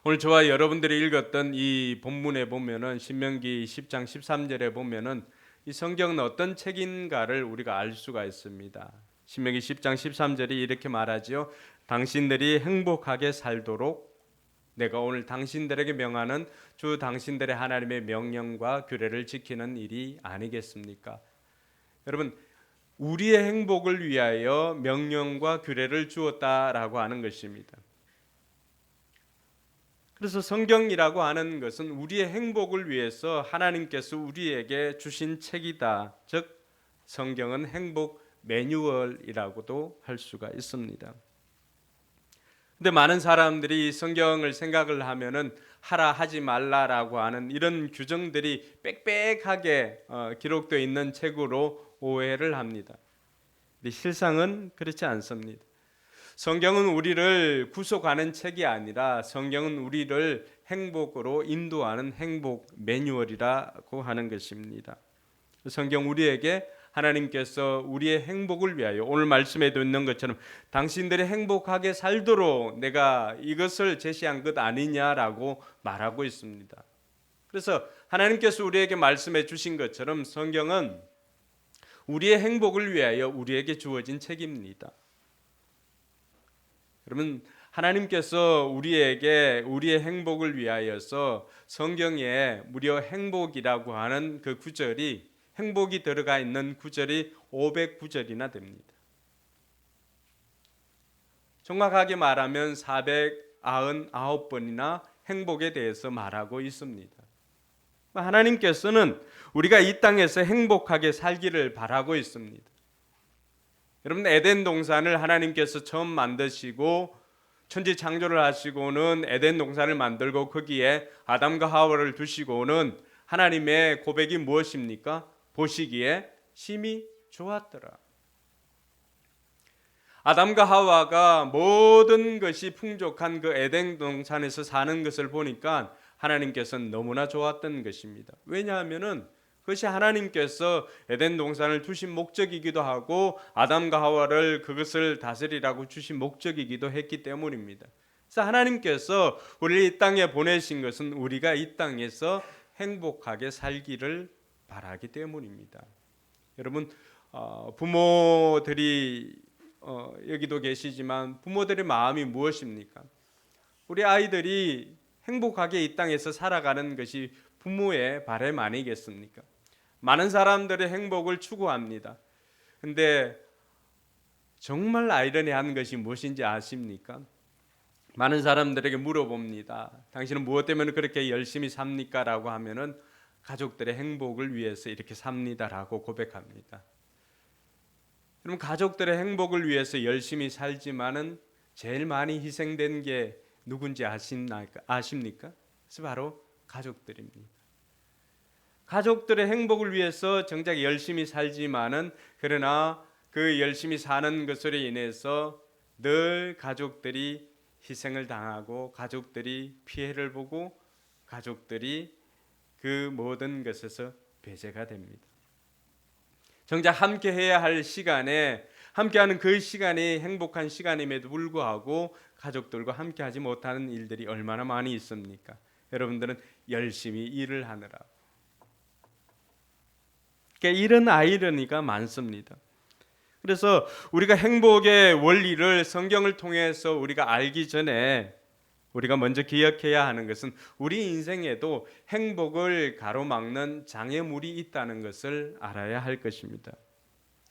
오늘 저와 여러분들이 읽었던 이 본문에 보면은 신명기 10장 13절에 보면은 이 성경은 어떤 책인가를 우리가 알 수가 있습니다. 신명기 10장 13절이 이렇게 말하지요. 당신들이 행복하게 살도록 내가 오늘 당신들에게 명하는 주 당신들의 하나님의 명령과 규례를 지키는 일이 아니겠습니까? 여러분, 우리의 행복을 위하여 명령과 규례를 주었다라고 하는 것입니다. 그래서 성경이라고 하는 것은 우리의 행복을 위해서 하나님께서 우리에게 주신 책이다. 즉 성경은 행복 매뉴얼이라고도 할 수가 있습니다. 근데 많은 사람들이 성경을 생각을 하면은 하라 하지 말라라고 하는 이런 규정들이 빽빽하게 기록되어 있는 책으로 오해를 합니다. 근데 실상은 그렇지 않습니다. 성경은 우리를 구속하는 책이 아니라 성경은 우리를 행복으로 인도하는 행복 매뉴얼이라고 하는 것입니다. 성경 우리에게 하나님께서 우리의 행복을 위하여 오늘 말씀에도 있는 것처럼 당신들이 행복하게 살도록 내가 이것을 제시한 것 아니냐라고 말하고 있습니다. 그래서 하나님께서 우리에게 말씀해 주신 것처럼 성경은 우리의 행복을 위하여 우리에게 주어진 책입니다. 여러분, 하나님께서 우리에게 우리의 행복을 위하여서 성경에 무려 행복이라고 하는 그 구절이 행복이 들어가 있는 구절이 509절이나 됩니다. 정확하게 말하면 499번이나 행복에 대해서 말하고 있습니다. 하나님께서는 우리가 이 땅에서 행복하게 살기를 바라고 있습니다. 여러분, 에덴 동산을 하나님께서 처음 만드시고 천지 창조를 하시고는 에덴 동산을 만들고 거기에 아담과 하와를 두시고는 하나님의 고백이 무엇입니까? 보시기에 심히 좋았더라. 아담과 하와가 모든 것이 풍족한 그 에덴 동산에서 사는 것을 보니까 하나님께서는 너무나 좋았던 것입니다. 왜냐하면은 그것이 하나님께서 에덴 동산을 두신 목적이기도 하고 아담과 하와를 그것을 다스리라고 주신 목적이기도 했기 때문입니다. 그래서 하나님께서 우리를 이 땅에 보내신 것은 우리가 이 땅에서 행복하게 살기를 바라기 때문입니다. 여러분, 부모들이 여기도 계시지만 부모들의 마음이 무엇입니까? 우리 아이들이 행복하게 이 땅에서 살아가는 것이 부모의 바람 아니겠습니까? 많은 사람들의 행복을 추구합니다. 근데 정말 아이러니한 것이 무엇인지 아십니까? 많은 사람들에게 물어봅니다. 당신은 무엇 때문에 그렇게 열심히 삽니까? 라고 하면은 가족들의 행복을 위해서 이렇게 삽니다라고 고백합니다. 그럼 가족들의 행복을 위해서 열심히 살지만은 제일 많이 희생된 게 누군지 아십니까? 그래서 바로 가족들입니다. 가족들의 행복을 위해서 정작 열심히 살지만은 그러나 그 열심히 사는 것으로 인해서 늘 가족들이 희생을 당하고 가족들이 피해를 보고 가족들이 그 모든 것에서 배제가 됩니다. 정작 함께 해야 할 시간에 함께하는 그 시간이 행복한 시간임에도 불구하고 가족들과 함께하지 못하는 일들이 얼마나 많이 있습니까? 여러분들은 열심히 일을 하느라 그러니까 이런 아이러니가 많습니다. 그래서 우리가 행복의 원리를 성경을 통해서 우리가 알기 전에 우리가 먼저 기억해야 하는 것은 우리 인생에도 행복을 가로막는 장애물이 있다는 것을 알아야 할 것입니다.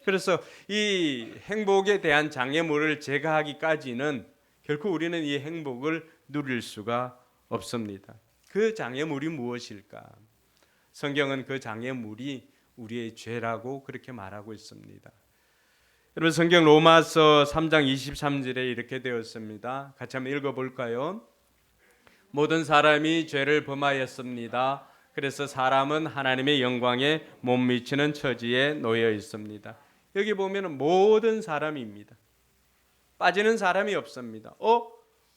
그래서 이 행복에 대한 장애물을 제거하기까지는 결코 우리는 이 행복을 누릴 수가 없습니다. 그 장애물이 무엇일까? 성경은 그 장애물이 우리의 죄라고 그렇게 말하고 있습니다. 여러분 성경 로마서 3장 23절에 이렇게 되었습니다. 같이 한번 읽어볼까요? 모든 사람이 죄를 범하였습니다. 그래서 사람은 하나님의 영광에 못 미치는 처지에 놓여 있습니다. 여기 보면 모든 사람입니다. 빠지는 사람이 없습니다.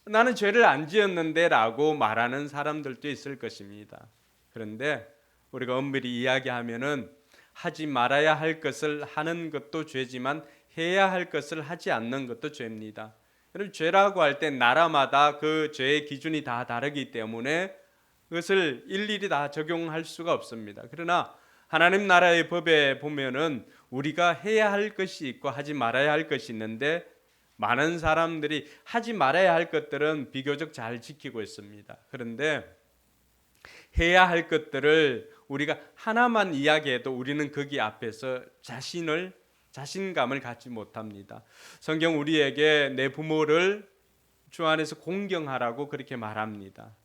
나는 죄를 안 지었는데 라고 말하는 사람들도 있을 것입니다. 그런데 우리가 엄밀히 이야기하면은 하지 말아야 할 것을 하는 것도 죄지만 해야 할 것을 하지 않는 것도 죄입니다. 여러분 죄라고 할 때 나라마다 그 죄의 기준이 다 다르기 때문에 그것을 일일이 다 적용할 수가 없습니다. 그러나 하나님 나라의 법에 보면은 우리가 해야 할 것이 있고 하지 말아야 할 것이 있는데 많은 사람들이 하지 말아야 할 것들은 비교적 잘 지키고 있습니다. 그런데 해야 할 것들을 우리가 하나만 이야기해도 우리는 거기 앞에서 자신감을 갖지 못합니다. 성경 우리에게 내 부모를 주 안에서 공경하라고 그렇게 말합니다.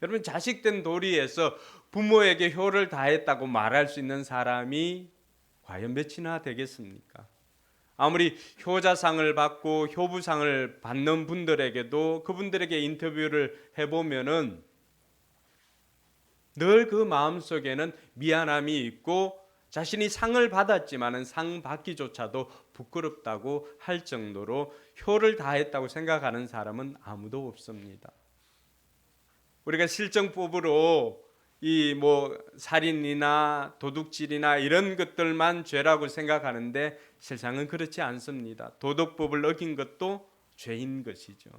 여러분 자식된 도리에서 부모에게 효를 다했다고 말할 수 있는 사람이 과연 몇이나 되겠습니까? 아무리 효자상을 받고 효부상을 받는 분들에게도 그분들에게 인터뷰를 해보면은 늘 그 마음속에는 미안함이 있고 자신이 상을 받았지만은 상 받기조차도 부끄럽다고 할 정도로 효를 다했다고 생각하는 사람은 아무도 없습니다. 우리가 실정법으로 이 살인이나 도둑질이나 이런 것들만 죄라고 생각하는데 세상은 그렇지 않습니다. 도덕법을 어긴 것도 죄인 것이죠.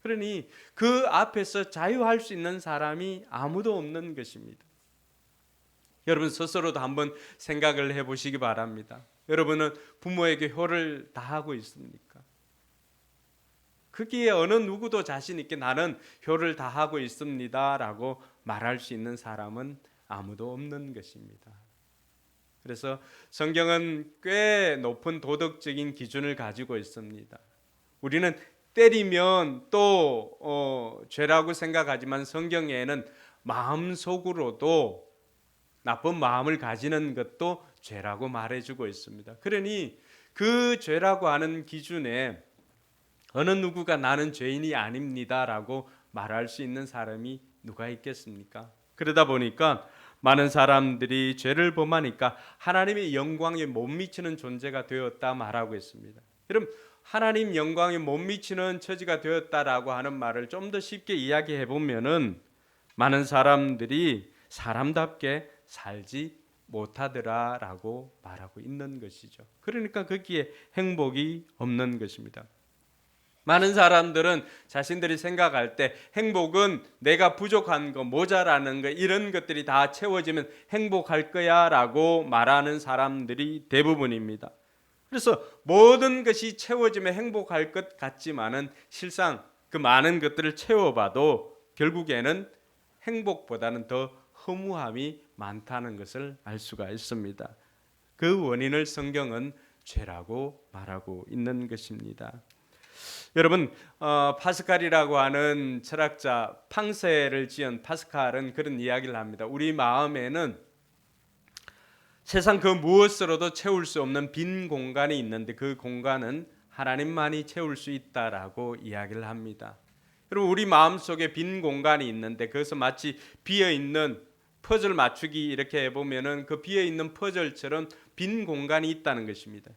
그러니 그 앞에서 자유할 수 있는 사람이 아무도 없는 것입니다. 여러분 스스로도 한번 생각을 해보시기 바랍니다. 여러분은 부모에게 효를 다하고 있습니까? 거기에 어느 누구도 자신 있게 나는 효를 다하고 있습니다 라고 말할 수 있는 사람은 아무도 없는 것입니다. 그래서 성경은 꽤 높은 도덕적인 기준을 가지고 있습니다. 우리는 때리면 또 죄라고 생각하지만 성경에는 마음속으로도 나쁜 마음을 가지는 것도 죄라고 말해주고 있습니다. 그러니 그 죄라고 하는 기준에 어느 누구가 나는 죄인이 아닙니다라고 말할 수 있는 사람이 누가 있겠습니까? 그러다 보니까 많은 사람들이 죄를 범하니까 하나님의 영광에 못 미치는 존재가 되었다 말하고 있습니다. 여러분, 하나님 영광에 못 미치는 처지가 되었다라고 하는 말을 좀 더 쉽게 이야기해 보면은 많은 사람들이 사람답게 살지 못하더라라고 말하고 있는 것이죠. 그러니까 거기에 행복이 없는 것입니다. 많은 사람들은 자신들이 생각할 때 행복은 내가 부족한 거, 모자라는 거, 이런 것들이 다 채워지면 행복할 거야 라고 말하는 사람들이 대부분입니다. 그래서 모든 것이 채워지면 행복할 것 같지만은 실상 그 많은 것들을 채워봐도 결국에는 행복보다는 더 허무함이 많다는 것을 알 수가 있습니다. 그 원인을 성경은 죄라고 말하고 있는 것입니다. 여러분, 파스칼이라고 하는 철학자, 팡세를 지은 파스칼은 그런 이야기를 합니다. 우리 마음에는 세상 그 무엇으로도 채울 수 없는 빈 공간이 있는데 그 공간은 하나님만이 채울 수 있다라고 이야기를 합니다. 여러분, 우리 마음속에 빈 공간이 있는데 그것은 마치 비어있는 퍼즐 맞추기 이렇게 해보면은 그 비어있는 퍼즐처럼 빈 공간이 있다는 것입니다.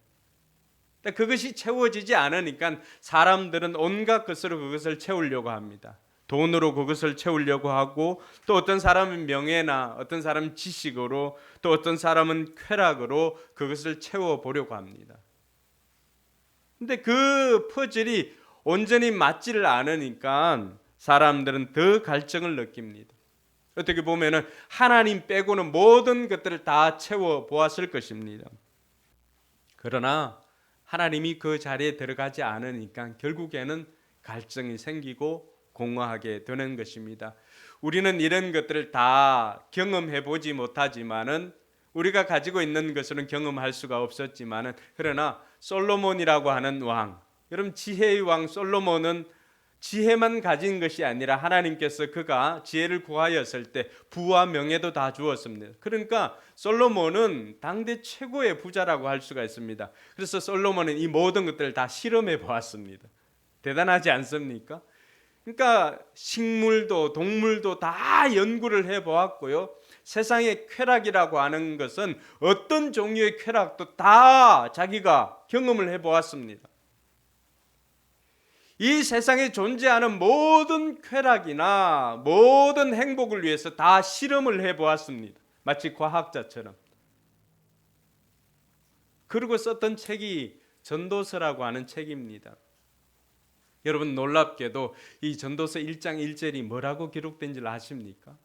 그것이 채워지지 않으니까 사람들은 온갖 것으로 그것을 채우려고 합니다. 돈으로 그것을 채우려고 하고, 또 어떤 사람은 명예나 어떤 사람은 지식으로, 또 어떤 사람은 쾌락으로 그것을 채워보려고 합니다. 근데 그 퍼즐이 온전히 맞지를 않으니까 사람들은 더 갈증을 느낍니다. 어떻게 보면은 하나님 빼고는 모든 것들을 다 채워 보았을 것입니다. 그러나 하나님이 그 자리에 들어가지 않으니까 결국에는 갈증이 생기고 공허하게 되는 것입니다. 우리는 이런 것들을 다 경험해 보지 못하지만은, 우리가 가지고 있는 것으로는 경험할 수가 없었지만은, 그러나 솔로몬이라고 하는 왕, 여러분, 지혜의 왕 솔로몬은 지혜만 가진 것이 아니라 하나님께서 그가 지혜를 구하였을 때 부와 명예도 다 주었습니다. 그러니까 솔로몬은 당대 최고의 부자라고 할 수가 있습니다. 그래서 솔로몬은 이 모든 것들을 다 실험해 보았습니다. 대단하지 않습니까? 그러니까 식물도 동물도 다 연구를 해 보았고요. 세상의 쾌락이라고 하는 것은 어떤 종류의 쾌락도 다 자기가 경험을 해 보았습니다. 이 세상에 존재하는 모든 쾌락이나 모든 행복을 위해서 다 실험을 해보았습니다. 마치 과학자처럼. 그리고 썼던 책이 전도서라고 하는 책입니다. 여러분, 놀랍게도 이 전도서 1장 1절이 뭐라고 기록된지 아십니까?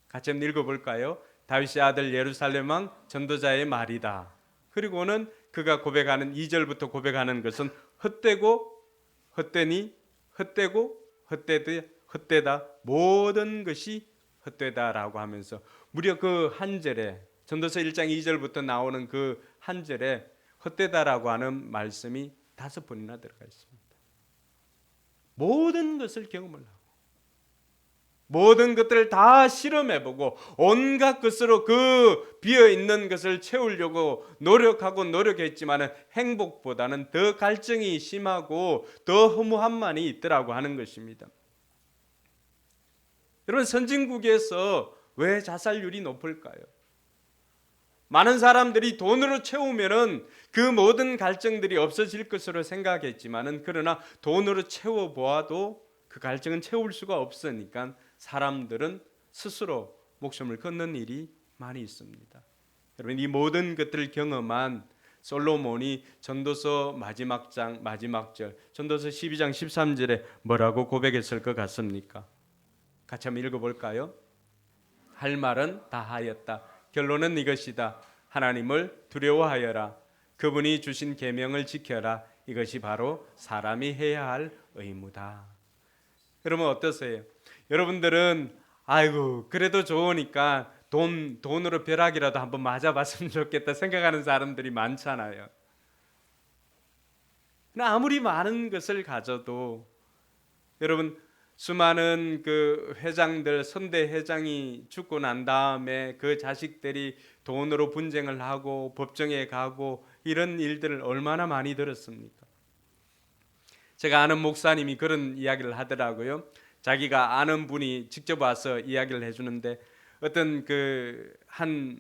같이 한번 읽어볼까요? 다윗의 아들 예루살렘 왕 전도자의 말이다. 그리고는 그가 고백하는 2절부터 고백하는 것은 헛되고 헛되니 헛되고 헛되다 모든 것이 헛되다라고 하면서 무려 그 한 절에, 전도서 1장 2절부터 나오는 그 한 절에 헛되다라고 하는 말씀이 5번이나 들어가 있습니다. 모든 것을 경험을 하고 모든 것들을 다 실험해보고 온갖 것으로 그 비어있는 것을 채우려고 노력했지만 행복보다는 더 갈증이 심하고 더 허무함만이 있더라고 하는 것입니다. 여러분, 선진국에서 왜 자살률이 높을까요? 많은 사람들이 돈으로 채우면은 그 모든 갈증들이 없어질 것으로 생각했지만은, 그러나 돈으로 채워보아도 그 갈증은 채울 수가 없으니까 사람들은 스스로 목숨을 끊는 일이 많이 있습니다. 여러분, 이 모든 것들을 경험한 솔로몬이 전도서 마지막 장 마지막 절, 전도서 12장 13절에 뭐라고 고백했을 것 같습니까? 같이 한번 읽어볼까요? 할 말은 다 하였다. 결론은 이것이다. 하나님을 두려워하여라. 그분이 주신 계명을 지켜라. 이것이 바로 사람이 해야 할 의무다. 여러분, 어떠세요? 여러분들은 아이고 그래도 좋으니까 돈으로 벼락이라도 한번 맞아봤으면 좋겠다 생각하는 사람들이 많잖아요. 그러나 아무리 많은 것을 가져도 여러분, 수많은 그 회장들, 선대 회장이 죽고 난 다음에 그 자식들이 돈으로 분쟁을 하고 법정에 가고 이런 일들을 얼마나 많이 들었습니까? 제가 아는 목사님이 그런 이야기를 하더라고요. 자기가 아는 분이 직접 와서 이야기를 해주는데 어떤 그 한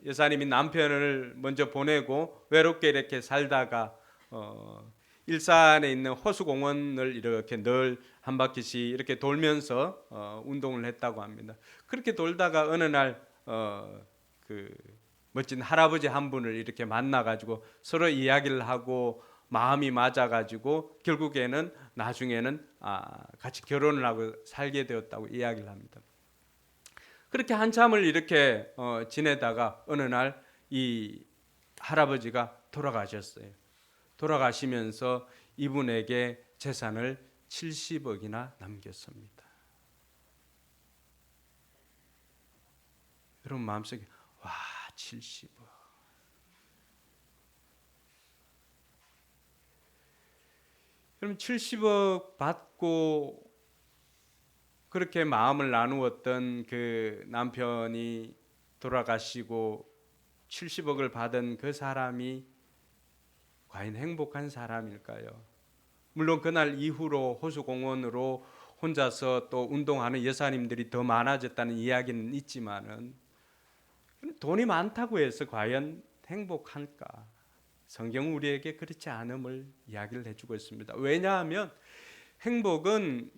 여사님이 남편을 먼저 보내고 외롭게 이렇게 살다가 일산에 있는 호수공원을 이렇게 늘 한 바퀴씩 이렇게 돌면서 운동을 했다고 합니다. 그렇게 돌다가 어느 날 그 멋진 할아버지 한 분을 이렇게 만나가지고 서로 이야기를 하고 마음이 맞아가지고 결국에는 나중에는 같이 결혼을 하고 살게 되었다고 이야기를 합니다. 그렇게 한참을 이렇게 지내다가 어느 날 이 할아버지가 돌아가셨어요. 돌아가시면서 이분에게 재산을 70억이나 남겼습니다. 여러분 마음속에 와 70억. 그럼 70억 받고 그렇게 마음을 나누었던 그 남편이 돌아가시고 70억을 받은 그 사람이 과연 행복한 사람일까요? 물론 그날 이후로 호수공원으로 혼자서 또 운동하는 여사님들이 더 많아졌다는 이야기는 있지만은 돈이 많다고 해서 과연 행복할까? 성경은 우리에게 그렇지 않음을 이야기를 해주고 있습니다. 왜냐하면 행복은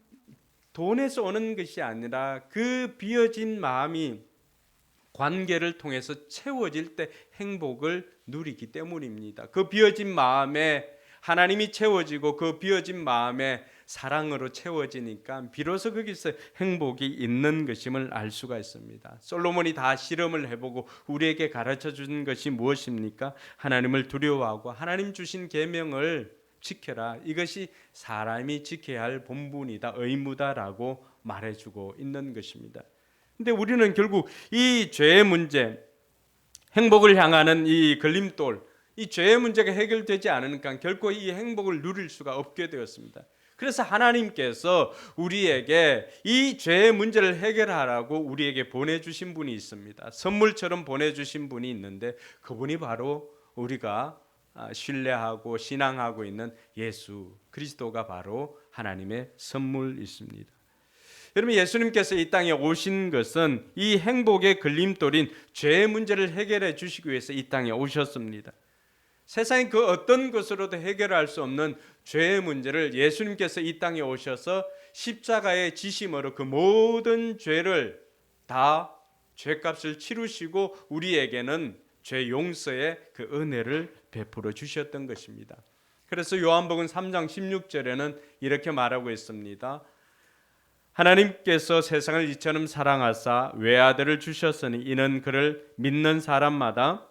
돈에서 오는 것이 아니라 그 비어진 마음이 관계를 통해서 채워질 때 행복을 누리기 때문입니다. 그 비어진 마음에 하나님이 채워지고 그 비어진 마음에 사랑으로 채워지니까 비로소 거기서 행복이 있는 것임을 알 수가 있습니다. 솔로몬이 다 실험을 해보고 우리에게 가르쳐 준 것이 무엇입니까? 하나님을 두려워하고 하나님 주신 계명을 지켜라. 이것이 사람이 지켜야 할 본분이다, 의무다라고 말해주고 있는 것입니다. 근데 우리는 결국 이 죄의 문제, 행복을 향하는 이 걸림돌, 이 죄의 문제가 해결되지 않으니까 결코 이 행복을 누릴 수가 없게 되었습니다. 그래서 하나님께서 우리에게 이 죄의 문제를 해결하라고 우리에게 보내주신 분이 있습니다. 선물처럼 보내주신 분이 있는데 그분이 바로 우리가 신뢰하고 신앙하고 있는 예수 그리스도가 바로 하나님의 선물이십니다. 여러분 예수님께서 이 땅에 오신 것은 이 행복의 걸림돌인 죄의 문제를 해결해 주시기 위해서 이 땅에 오셨습니다. 세상의 그 어떤 것으로도 해결할 수 없는 죄의 문제를 예수님께서 이 땅에 오셔서 십자가의 지심으로 그 모든 죄를 다 죄값을 치르시고 우리에게는 죄 용서의 그 은혜를 베풀어 주셨던 것입니다. 그래서 요한복음 3장 16절에는 이렇게 말하고 있습니다. 하나님께서 세상을 이처럼 사랑하사 외아들을 주셨으니 이는 그를 믿는 사람마다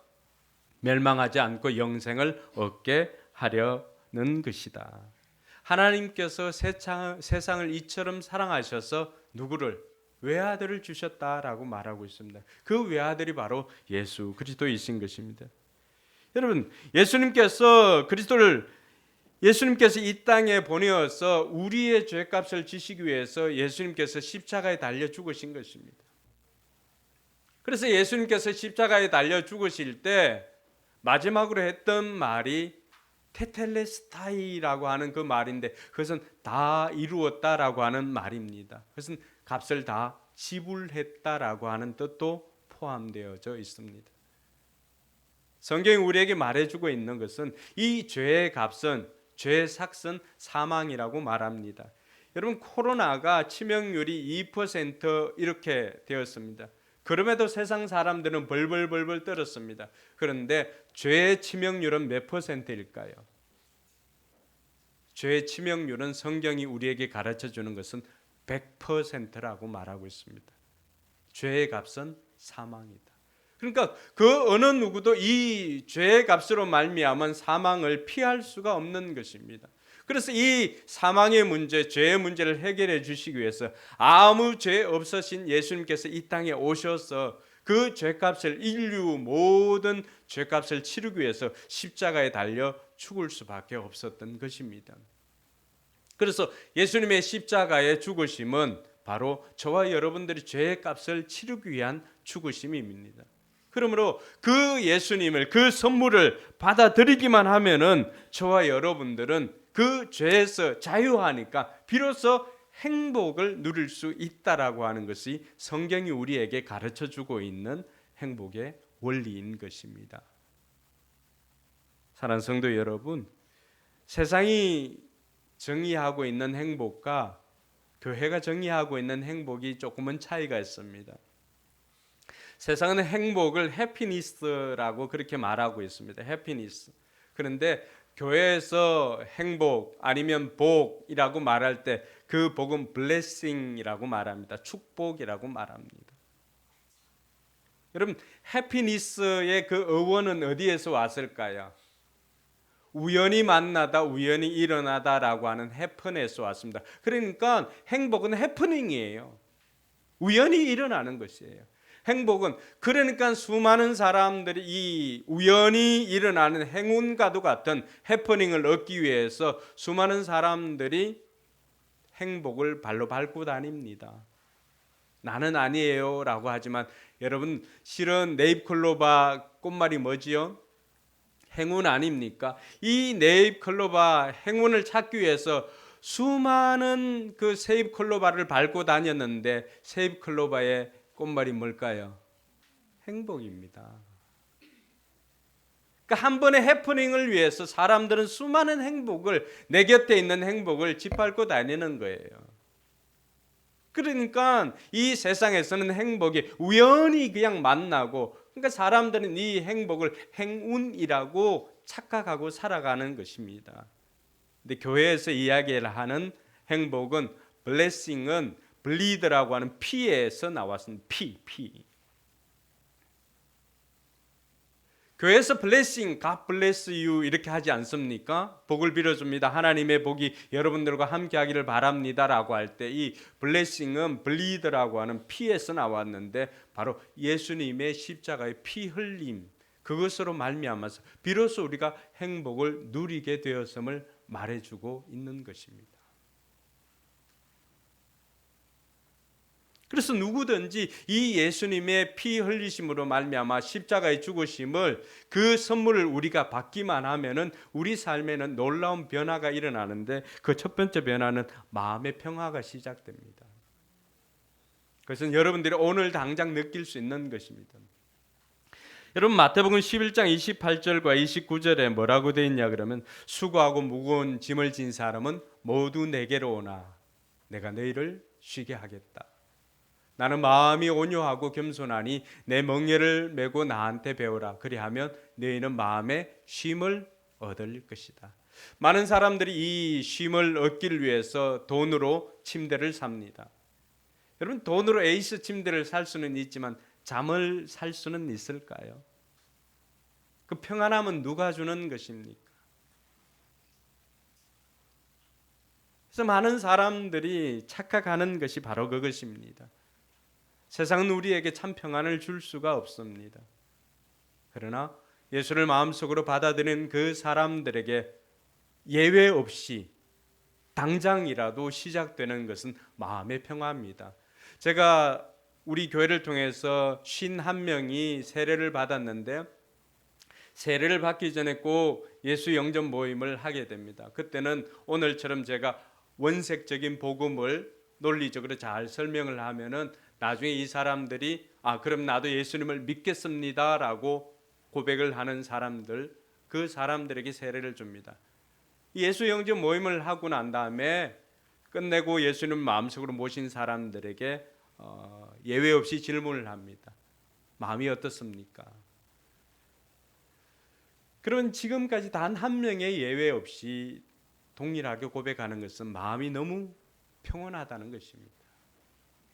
멸망하지 않고 영생을 얻게 하려는 것이다. 하나님께서 세상을 이처럼 사랑하셔서 누구를? 외아들을 주셨다라고 말하고 있습니다. 그 외아들이 바로 예수 그리스도이신 것입니다. 여러분 예수님께서 이 땅에 보내어서 우리의 죄값을 지시기 위해서 예수님께서 십자가에 달려 죽으신 것입니다. 그래서 예수님께서 십자가에 달려 죽으실 때 마지막으로 했던 말이 테텔레스타이라고 하는 그 말인데 그것은 다 이루었다라고 하는 말입니다. 그것은 값을 다 지불했다라고 하는 뜻도 포함되어져 있습니다. 성경이 우리에게 말해주고 있는 것은 이 죄의 값은 죄의 삭은 사망이라고 말합니다. 여러분 코로나가 치명률이 2% 이렇게 되었습니다. 그럼에도 세상 사람들은 벌벌벌벌 떨었습니다. 그런데 죄의 치명률은 몇 %일까요? 죄의 치명률은 성경이 우리에게 가르쳐 주는 것은 100%라고 말하고 있습니다. 죄의 값은 사망이다. 그러니까 그 어느 누구도 이 죄의 값으로 말미암은 사망을 피할 수가 없는 것입니다. 그래서 이 사망의 문제, 죄의 문제를 해결해 주시기 위해서 아무 죄 없으신 예수님께서 이 땅에 오셔서 그 죄값을 인류 모든 죄값을 치르기 위해서 십자가에 달려 죽을 수밖에 없었던 것입니다. 그래서 예수님의 십자가의 죽으심은 바로 저와 여러분들이 죄의 값을 치르기 위한 죽으심입니다. 그러므로 그 예수님을 그 선물을 받아들이기만 하면은 저와 여러분들은 그 죄에서 자유하니까 비로소 행복을 누릴 수 있다라고 하는 것이 성경이 우리에게 가르쳐 주고 있는 행복의 원리인 것입니다. 사랑하는 성도 여러분, 세상이 정의하고 있는 행복과 교회가 정의하고 있는 행복이 조금은 차이가 있습니다. 세상은 행복을 해피니스라고 그렇게 말하고 있습니다. 해피니스. 그런데 교회에서 행복 아니면 복이라고 말할 때 그 복은 블레싱이라고 말합니다. 축복이라고 말합니다. 여러분, 해피니스의 그 어원은 어디에서 왔을까요? 우연히 만나다 우연히 일어나다라고 하는 해픈에서 왔습니다. 그러니까 행복은 해프닝이에요. 우연히 일어나는 것이에요. 행복은 그러니까 수많은 사람들이 이 우연히 일어나는 행운과도 같은 해프닝을 얻기 위해서 수많은 사람들이 행복을 발로 밟고 다닙니다. 나는 아니에요 라고 하지만 여러분, 실은 네잎클로바 꽃말이 뭐지요? 행운 아닙니까? 이 네잎클로바 행운을 찾기 위해서 수많은 그 세잎클로바를 밟고 다녔는데 세잎클로바의 꽃말이 뭘까요? 행복입니다. 그러니까 한 번의 해프닝을 위해서 사람들은 수많은 행복을, 내 곁에 있는 행복을 짓밟고 다니는 거예요. 그러니까 이 세상에서는 행복이 우연히 그냥 만나고, 그러니까 사람들은 이 행복을 행운이라고 착각하고 살아가는 것입니다. 근데 교회에서 이야기를 하는 행복은, 블레싱은 블리드라고 하는 피에서 나왔습니다. 피. 교회에서 블레싱, God bless you 이렇게 하지 않습니까? 복을 빌어줍니다. 하나님의 복이 여러분들과 함께 하기를 바랍니다 라고 할 때 이 블레싱은 블리드라고 하는 피에서 나왔는데 바로 예수님의 십자가의 피 흘림, 그것으로 말미암아서 비로소 우리가 행복을 누리게 되었음을 말해주고 있는 것입니다. 그래서 누구든지 이 예수님의 피 흘리심으로 말미암아 십자가의 죽으심을, 그 선물을 우리가 받기만 하면은 우리 삶에는 놀라운 변화가 일어나는데, 그 첫 번째 변화는 마음의 평화가 시작됩니다. 그것은 여러분들이 오늘 당장 느낄 수 있는 것입니다. 여러분, 마태복음 11장 28절과 29절에 뭐라고 되어 있냐 그러면, 수고하고 무거운 짐을 진 사람은 모두 내게로 오나 내가 너희를 쉬게 하겠다. 나는 마음이 온유하고 겸손하니 내 멍에를 메고 나한테 배우라. 그리하면 너희는 마음의 쉼을 얻을 것이다. 많은 사람들이 이 쉼을 얻기를 위해서 돈으로 침대를 삽니다. 여러분, 돈으로 에이스 침대를 살 수는 있지만 잠을 살 수는 있을까요? 그 평안함은 누가 주는 것입니까? 그래서 많은 사람들이 착각하는 것이 바로 그것입니다. 세상은 우리에게 참 평안을 줄 수가 없습니다. 그러나 예수를 마음속으로 받아들이는 그 사람들에게 예외 없이 당장이라도 시작되는 것은 마음의 평화입니다. 제가 우리 교회를 통해서 51명이 세례를 받았는데, 세례를 받기 전에 꼭 예수 영접 모임을 하게 됩니다. 그때는 오늘처럼 제가 원색적인 복음을 논리적으로 잘 설명을 하면은 나중에 이 사람들이 그럼 나도 예수님을 믿겠습니다라고 고백을 하는 사람들, 그 사람들에게 세례를 줍니다. 예수 영접 모임을 하고 난 다음에 끝내고 예수님 마음속으로 모신 사람들에게 예외 없이 질문을 합니다. 마음이 어떻습니까? 그러면 지금까지 단 한 명의 예외 없이 동일하게 고백하는 것은 마음이 너무 평온하다는 것입니다.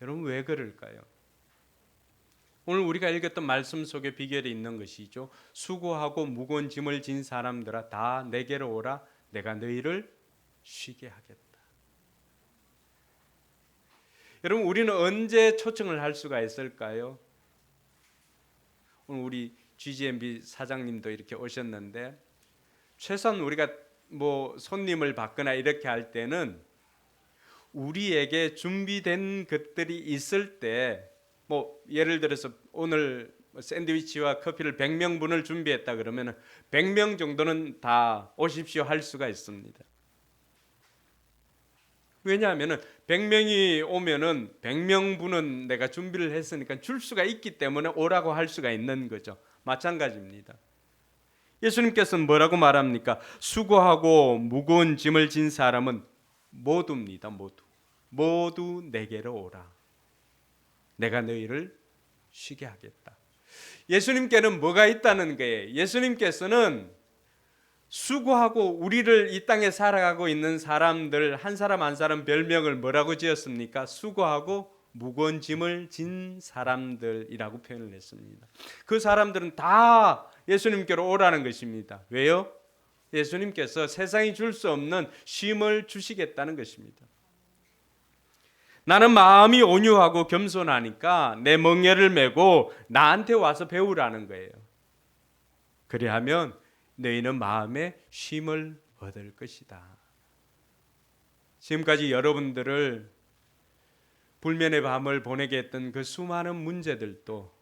여러분, 왜 그럴까요? 오늘 우리가 읽었던 말씀 속에 비결이 있는 것이죠. 수고하고 무거운 짐을 진 사람들아 다 내게로 오라. 내가 너희를 쉬게 하겠다. 여러분, 우리는 언제 초청을 할 수가 있을까요? 오늘 우리 GGMB 사장님도 이렇게 오셨는데, 최소한 우리가 손님을 받거나 이렇게 할 때는 우리에게 준비된 것들이 있을 때, 예를 들어서 오늘 샌드위치와 커피를 100명분을 준비했다 그러면 100명 정도는 다 오십시오 할 수가 있습니다. 왜냐하면 100명이 오면은 100명분은 내가 준비를 했으니까 줄 수가 있기 때문에 오라고 할 수가 있는 거죠. 마찬가지입니다. 예수님께서는 뭐라고 말합니까? 수고하고 무거운 짐을 진 사람은 모두입니다. 모두 내게로 오라. 내가 너희를 쉬게 하겠다. 예수님께는 뭐가 있다는 거예요? 예수님께서는 수고하고 우리를 이 땅에 살아가고 있는 사람들 한 사람 한 사람 별명을 뭐라고 지었습니까? 수고하고 무거운 짐을 진 사람들이라고 표현을 했습니다. 그 사람들은 다 예수님께로 오라는 것입니다. 왜요? 예수님께서 세상이 줄 수 없는 쉼을 주시겠다는 것입니다. 나는 마음이 온유하고 겸손하니까 내 멍에를 메고 나한테 와서 배우라는 거예요. 그리하면 너희는 마음에 쉼을 얻을 것이다. 지금까지 여러분들을 불면의 밤을 보내게 했던 그 수많은 문제들도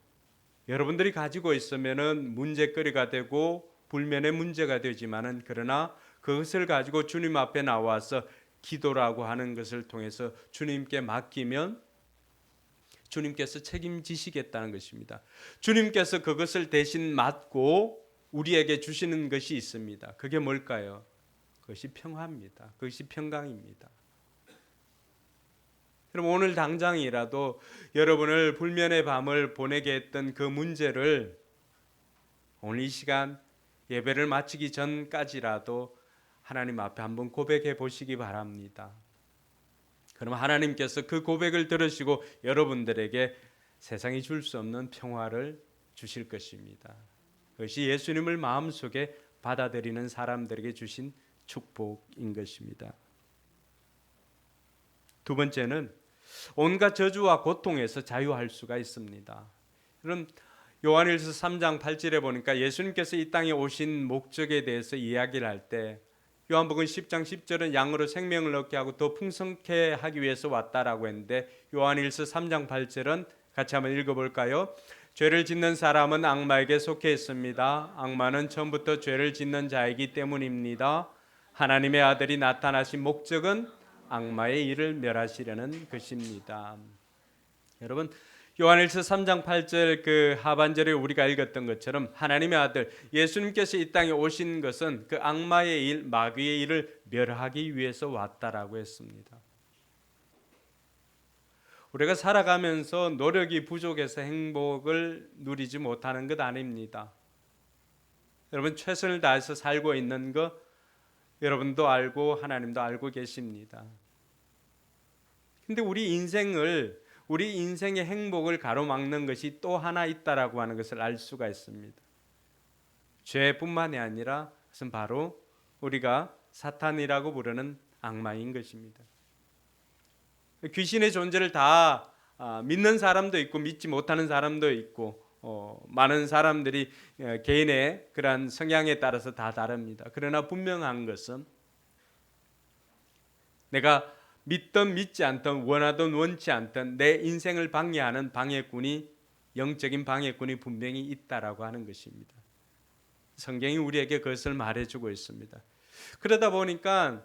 여러분들이 가지고 있으면은 문제거리가 되고 불면의 문제가 되지만은 그러나 그것을 가지고 주님 앞에 나와서 기도라고 하는 것을 통해서 주님께 맡기면 주님께서 책임지시겠다는 것입니다. 주님께서 그것을 대신 맡고 우리에게 주시는 것이 있습니다. 그게 뭘까요? 그것이 평화입니다. 그것이 평강입니다. 여러분 오늘 당장이라도 여러분을 불면의 밤을 보내게 했던 그 문제를 오늘 이 시간 예배를 마치기 전까지라도 하나님 앞에 한번 고백해 보시기 바랍니다. 그럼 하나님께서 그 고백을 들으시고 여러분들에게 세상이 줄 수 없는 평화를 주실 것입니다. 그것이 예수님을 마음속에 받아들이는 사람들에게 주신 축복인 것입니다. 두 번째는 온갖 저주와 고통에서 자유할 수가 있습니다. 그럼 요한일서 3장 8절에 보니까 예수님께서 이 땅에 오신 목적에 대해서 이야기를 할 때 요한복음 10장 10절은 양으로 생명을 얻게 하고 더 풍성케 하기 위해서 왔다라고 했는데 요한일서 3장 8절은 같이 한번 읽어볼까요? 죄를 짓는 사람은 악마에게 속해 있습니다. 악마는 처음부터 죄를 짓는 자이기 때문입니다. 하나님의 아들이 나타나신 목적은 악마의 일을 멸하시려는 것입니다. 여러분 요한일서 3장 8절 그 하반절에 우리가 읽었던 것처럼 하나님의 아들 예수님께서 이 땅에 오신 것은 그 악마의 일, 마귀의 일을 멸하기 위해서 왔다라고 했습니다. 우리가 살아가면서 노력이 부족해서 행복을 누리지 못하는 것 아닙니다. 여러분 최선을 다해서 살고 있는 거 여러분도 알고 하나님도 알고 계십니다. 근데 우리 인생의 행복을 가로막는 것이 또 하나 있다라고 하는 것을 알 수가 있습니다. 죄뿐만이 아니라 그것은 바로 우리가 사탄이라고 부르는 악마인 것입니다. 귀신의 존재를 다 믿는 사람도 있고 믿지 못하는 사람도 있고 많은 사람들이 개인의 그러한 성향에 따라서 다 다릅니다. 그러나 분명한 것은 내가 믿든 믿지 않든 원하든 원치 않든 내 인생을 방해하는 방해꾼이 영적인 방해꾼이 분명히 있다라고 하는 것입니다. 성경이 우리에게 그것을 말해주고 있습니다. 그러다 보니까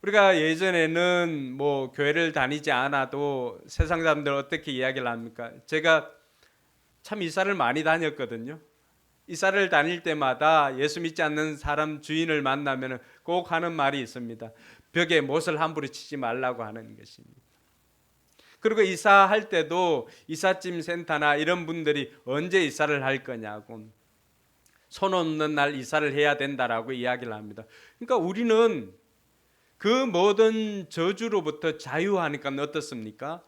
우리가 예전에는 뭐 교회를 다니지 않아도 세상 사람들 어떻게 이야기를 합니까? 제가 참 이사를 많이 다녔거든요. 이사를 다닐 때마다 예수 믿지 않는 사람 주인을 만나면 꼭 하는 말이 있습니다. 벽에 못을 함부로 치지 말라고 하는 것입니다. 그리고 이사할 때도 이삿짐 센터나 이런 분들이 언제 이사를 할 거냐고 손 없는 날 이사를 해야 된다라고 이야기를 합니다. 그러니까 우리는 그 모든 저주로부터 자유하니까 어떻습니까?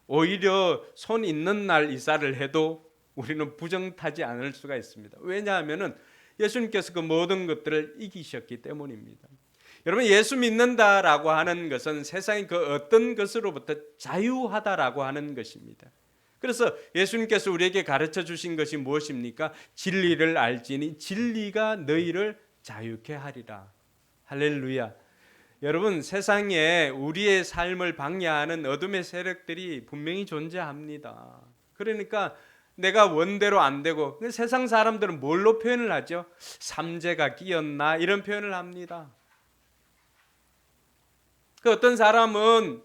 오히려 손 있는 날 이사를 해도 우리는 부정타지 않을 수가 있습니다. 왜냐하면 예수님께서 그 모든 것들을 이기셨기 때문입니다. 여러분 예수 믿는다라고 하는 것은 세상의 그 어떤 것으로부터 자유하다라고 하는 것입니다. 그래서 예수님께서 우리에게 가르쳐 주신 것이 무엇입니까? 진리를 알지니 진리가 너희를 자유케 하리라. 할렐루야. 여러분 세상에 우리의 삶을 방해하는 어둠의 세력들이 분명히 존재합니다. 그러니까 내가 원대로 안 되고 세상 사람들은 뭘로 표현을 하죠? 삼재가 끼었나 이런 표현을 합니다. 그 어떤 사람은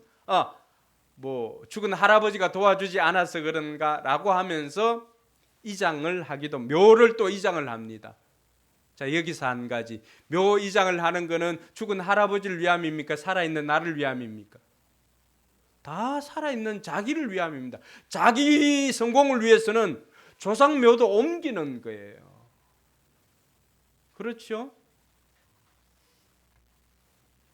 뭐 죽은 할아버지가 도와주지 않아서 그런가라고 하면서 이장을 하기도, 묘를 또 이장을 합니다. 자, 여기서 한 가지, 묘 이장을 하는 거는 죽은 할아버지를 위함입니까? 살아있는 나를 위함입니까? 다 살아있는 자기를 위함입니다. 자기 성공을 위해서는 조상묘도 옮기는 거예요. 그렇죠?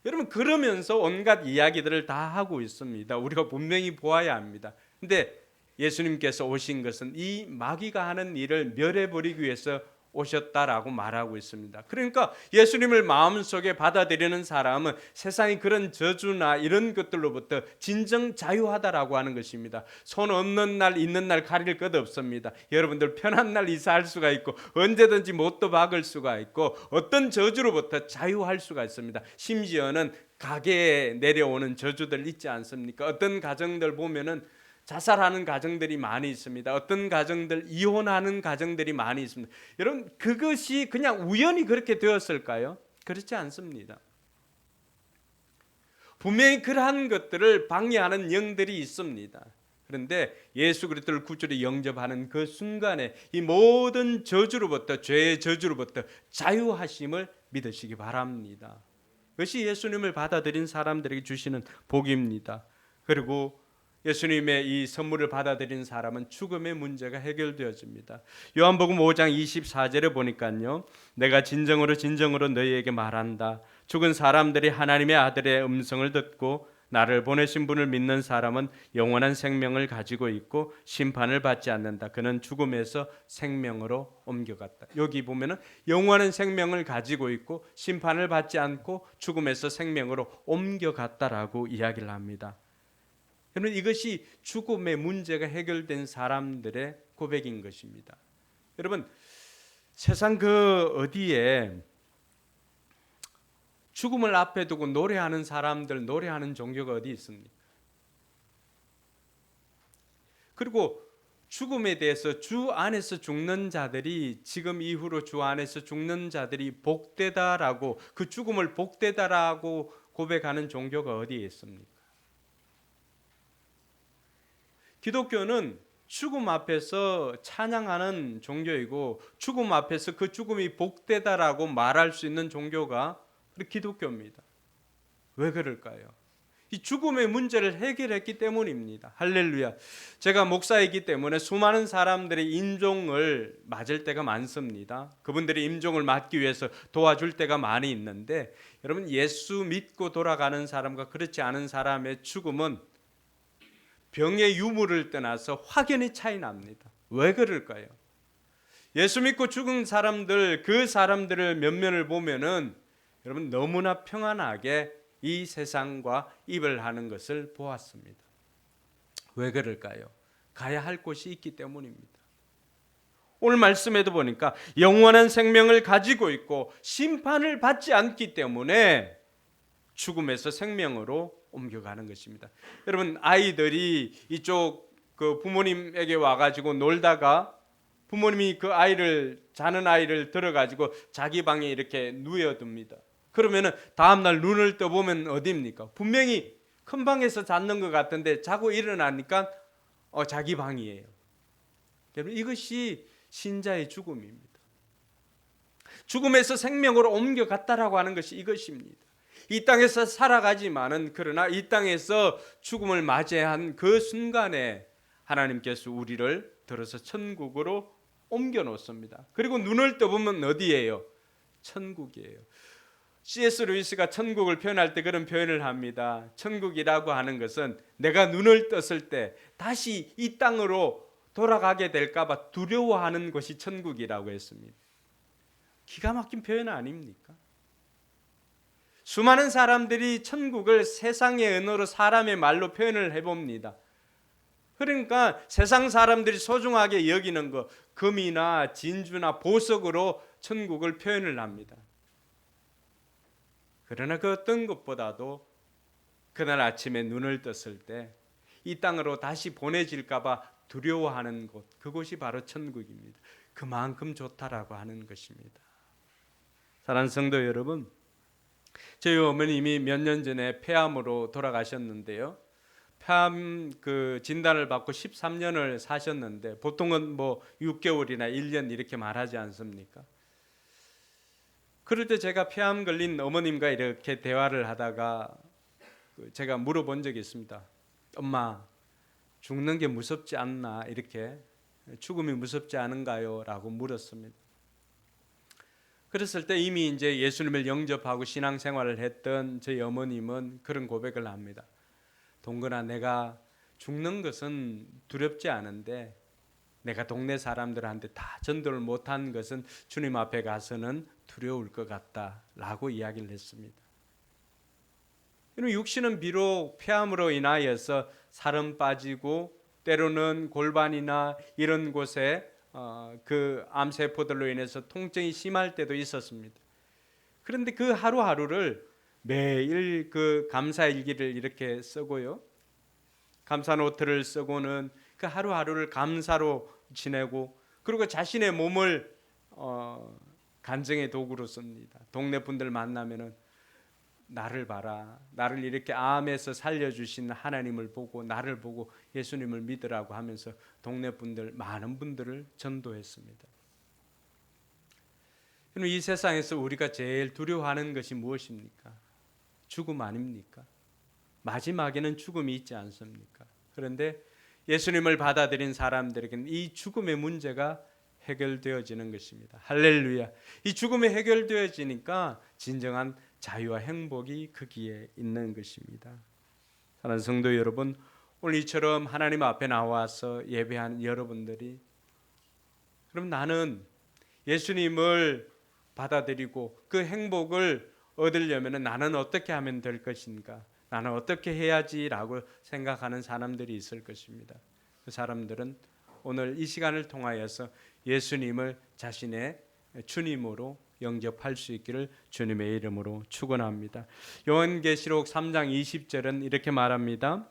여러분, 그러면서 온갖 이야기들을 다 하고 있습니다. 우리가 분명히 보아야 합니다. 근데 예수님께서 오신 것은 이 마귀가 하는 일을 멸해버리기 위해서 오셨다라고 말하고 있습니다. 그러니까 예수님을 마음속에 받아들이는 사람은 세상의 그런 저주나 이런 것들로부터 진정 자유하다라고 하는 것입니다. 손 없는 날 있는 날 가릴 것 없습니다. 여러분들 편한 날 이사할 수가 있고, 언제든지 못도 박을 수가 있고, 어떤 저주로부터 자유할 수가 있습니다. 심지어는 가게에 내려오는 저주들 있지 않습니까? 어떤 가정들 보면은 자살하는 가정들이 많이 있습니다. 어떤 가정들 이혼하는 가정들이 많이 있습니다. 여러분, 그것이 그냥 우연히 그렇게 되었을까요? 그렇지 않습니다. 분명히 그러한 것들을 방해하는 영들이 있습니다. 그런데 예수 그리스도를 구주로 영접하는 그 순간에 이 모든 저주로부터, 죄의 저주로부터 자유하심을 믿으시기 바랍니다. 그것이 예수님을 받아들인 사람들에게 주시는 복입니다. 그리고 예수님의 이 선물을 받아들인 사람은 죽음의 문제가 해결되어집니다. 요한복음 5장 24절에 보니까요, 내가 진정으로 너희에게 말한다. 죽은 사람들이 하나님의 아들의 음성을 듣고 나를 보내신 분을 믿는 사람은 영원한 생명을 가지고 있고 심판을 받지 않는다. 그는 죽음에서 생명으로 옮겨갔다. 여기 보면은 영원한 생명을 가지고 있고 심판을 받지 않고 죽음에서 생명으로 옮겨갔다라고 이야기를 합니다. 여러분, 이것이 죽음의 문제가 해결된 사람들의 고백인 것입니다. 여러분, 세상 그 어디에 죽음을 앞에 두고 노래하는 사람들, 노래하는 종교가 어디 있습니까? 그리고 죽음에 대해서 주 안에서 죽는 자들이, 지금 이후로 주 안에서 죽는 자들이 복되다라고, 그 죽음을 복되다라고 고백하는 종교가 어디에 있습니까? 기독교는 죽음 앞에서 찬양하는 종교이고, 죽음 앞에서 그 죽음이 복되다라고 말할 수 있는 종교가 기독교입니다. 왜 그럴까요? 이 죽음의 문제를 해결했기 때문입니다. 할렐루야. 제가 목사이기 때문에 수많은 사람들의 임종을 맞을 때가 많습니다. 그분들이 임종을 맞기 위해서 도와줄 때가 많이 있는데, 여러분, 예수 믿고 돌아가는 사람과 그렇지 않은 사람의 죽음은 병의 유무를 떠나서 확연히 차이 납니다. 왜 그럴까요? 예수 믿고 죽은 사람들, 그 사람들을 면면을 보면은 여러분 너무나 평안하게 이 세상과 입을 하는 것을 보았습니다. 왜 그럴까요? 가야 할 곳이 있기 때문입니다. 오늘 말씀에도 보니까 영원한 생명을 가지고 있고 심판을 받지 않기 때문에 죽음에서 생명으로 옮겨가는 것입니다. 여러분, 아이들이 이쪽 그 부모님에게 와가지고 놀다가 부모님이 그 아이를, 자는 아이를 들어가지고 자기 방에 이렇게 누워둡니다. 그러면은 다음날 눈을 떠보면 어디입니까? 분명히 큰 방에서 잤는 것 같은데 자고 일어나니까 자기 방이에요. 여러분, 이것이 신자의 죽음입니다. 죽음에서 생명으로 옮겨갔다라고 하는 것이 이것입니다. 이 땅에서 살아가지만은, 그러나 이 땅에서 죽음을 맞이한 그 순간에 하나님께서 우리를 들어서 천국으로 옮겨 놓습니다. 그리고 눈을 떠보면 어디예요? 천국이에요. C.S. 루이스가 천국을 표현할 때 그런 표현을 합니다. 천국이라고 하는 것은 내가 눈을 떴을 때 다시 이 땅으로 돌아가게 될까 봐 두려워하는 것이 천국이라고 했습니다. 기가 막힌 표현 아닙니까? 수많은 사람들이 천국을 세상의 언어로, 사람의 말로 표현을 해봅니다. 그러니까 세상 사람들이 소중하게 여기는 것, 금이나 진주나 보석으로 천국을 표현을 합니다. 그러나 그 어떤 것보다도 그날 아침에 눈을 떴을 때 이 땅으로 다시 보내질까 봐 두려워하는 곳, 그곳이 바로 천국입니다. 그만큼 좋다라고 하는 것입니다. 사랑하는 성도 여러분, 저희 어머님이 몇 년 전에 폐암으로 돌아가셨는데요. 폐암 그 진단을 받고 13년을 사셨는데 보통은 뭐 6개월이나 1년 이렇게 말하지 않습니까? 그럴 때 제가 폐암 걸린 어머님과 이렇게 대화를 하다가 제가 물어본 적이 있습니다. 엄마, 죽는 게 무섭지 않나? 이렇게 죽음이 무섭지 않은가요? 라고 물었습니다. 그랬을 때 이미 이제 예수님을 영접하고 신앙생활을 했던 저희 어머님은 그런 고백을 합니다. 동건아, 내가 죽는 것은 두렵지 않은데 내가 동네 사람들한테 다 전도를 못한 것은 주님 앞에 가서는 두려울 것 같다라고 이야기를 했습니다. 육신은 비록 폐암으로 인하여서 살은 빠지고 때로는 골반이나 이런 곳에 그 암세포들로 인해서 통증이 심할 때도 있었습니다. 그런데 그 하루하루를 매일 그 감사일기를 이렇게 쓰고요. 감사노트를 쓰고는 그 하루하루를 감사로 지내고 그리고 자신의 몸을 간증의 도구로 씁니다. 동네 분들 만나면은 나를 봐라. 나를 이렇게 암에서 살려주신 하나님을 보고 나를 보고 예수님을 믿으라고 하면서 동네 분들 많은 분들을 전도했습니다. 이 세상에서 우리가 제일 두려워하는 것이 무엇입니까? 죽음 아닙니까? 마지막에는 죽음이 있지 않습니까? 그런데 예수님을 받아들인 사람들에게는 이 죽음의 문제가 해결되어지는 것입니다. 할렐루야. 이 죽음이 해결되어지니까 진정한 자유와 행복이 거기에 있는 것입니다. 사랑하는 성도 여러분, 오늘 이처럼 하나님 앞에 나와서 예배하는 여러분들이 그럼 나는 예수님을 받아들이고 그 행복을 얻으려면 나는 어떻게 하면 될 것인가? 나는 어떻게 해야지라고 생각하는 사람들이 있을 것입니다. 그 사람들은 오늘 이 시간을 통하여서 예수님을 자신의 주님으로 영접할 수 있기를 주님의 이름으로 축원합니다. 요한계시록 3장 20절은 이렇게 말합니다.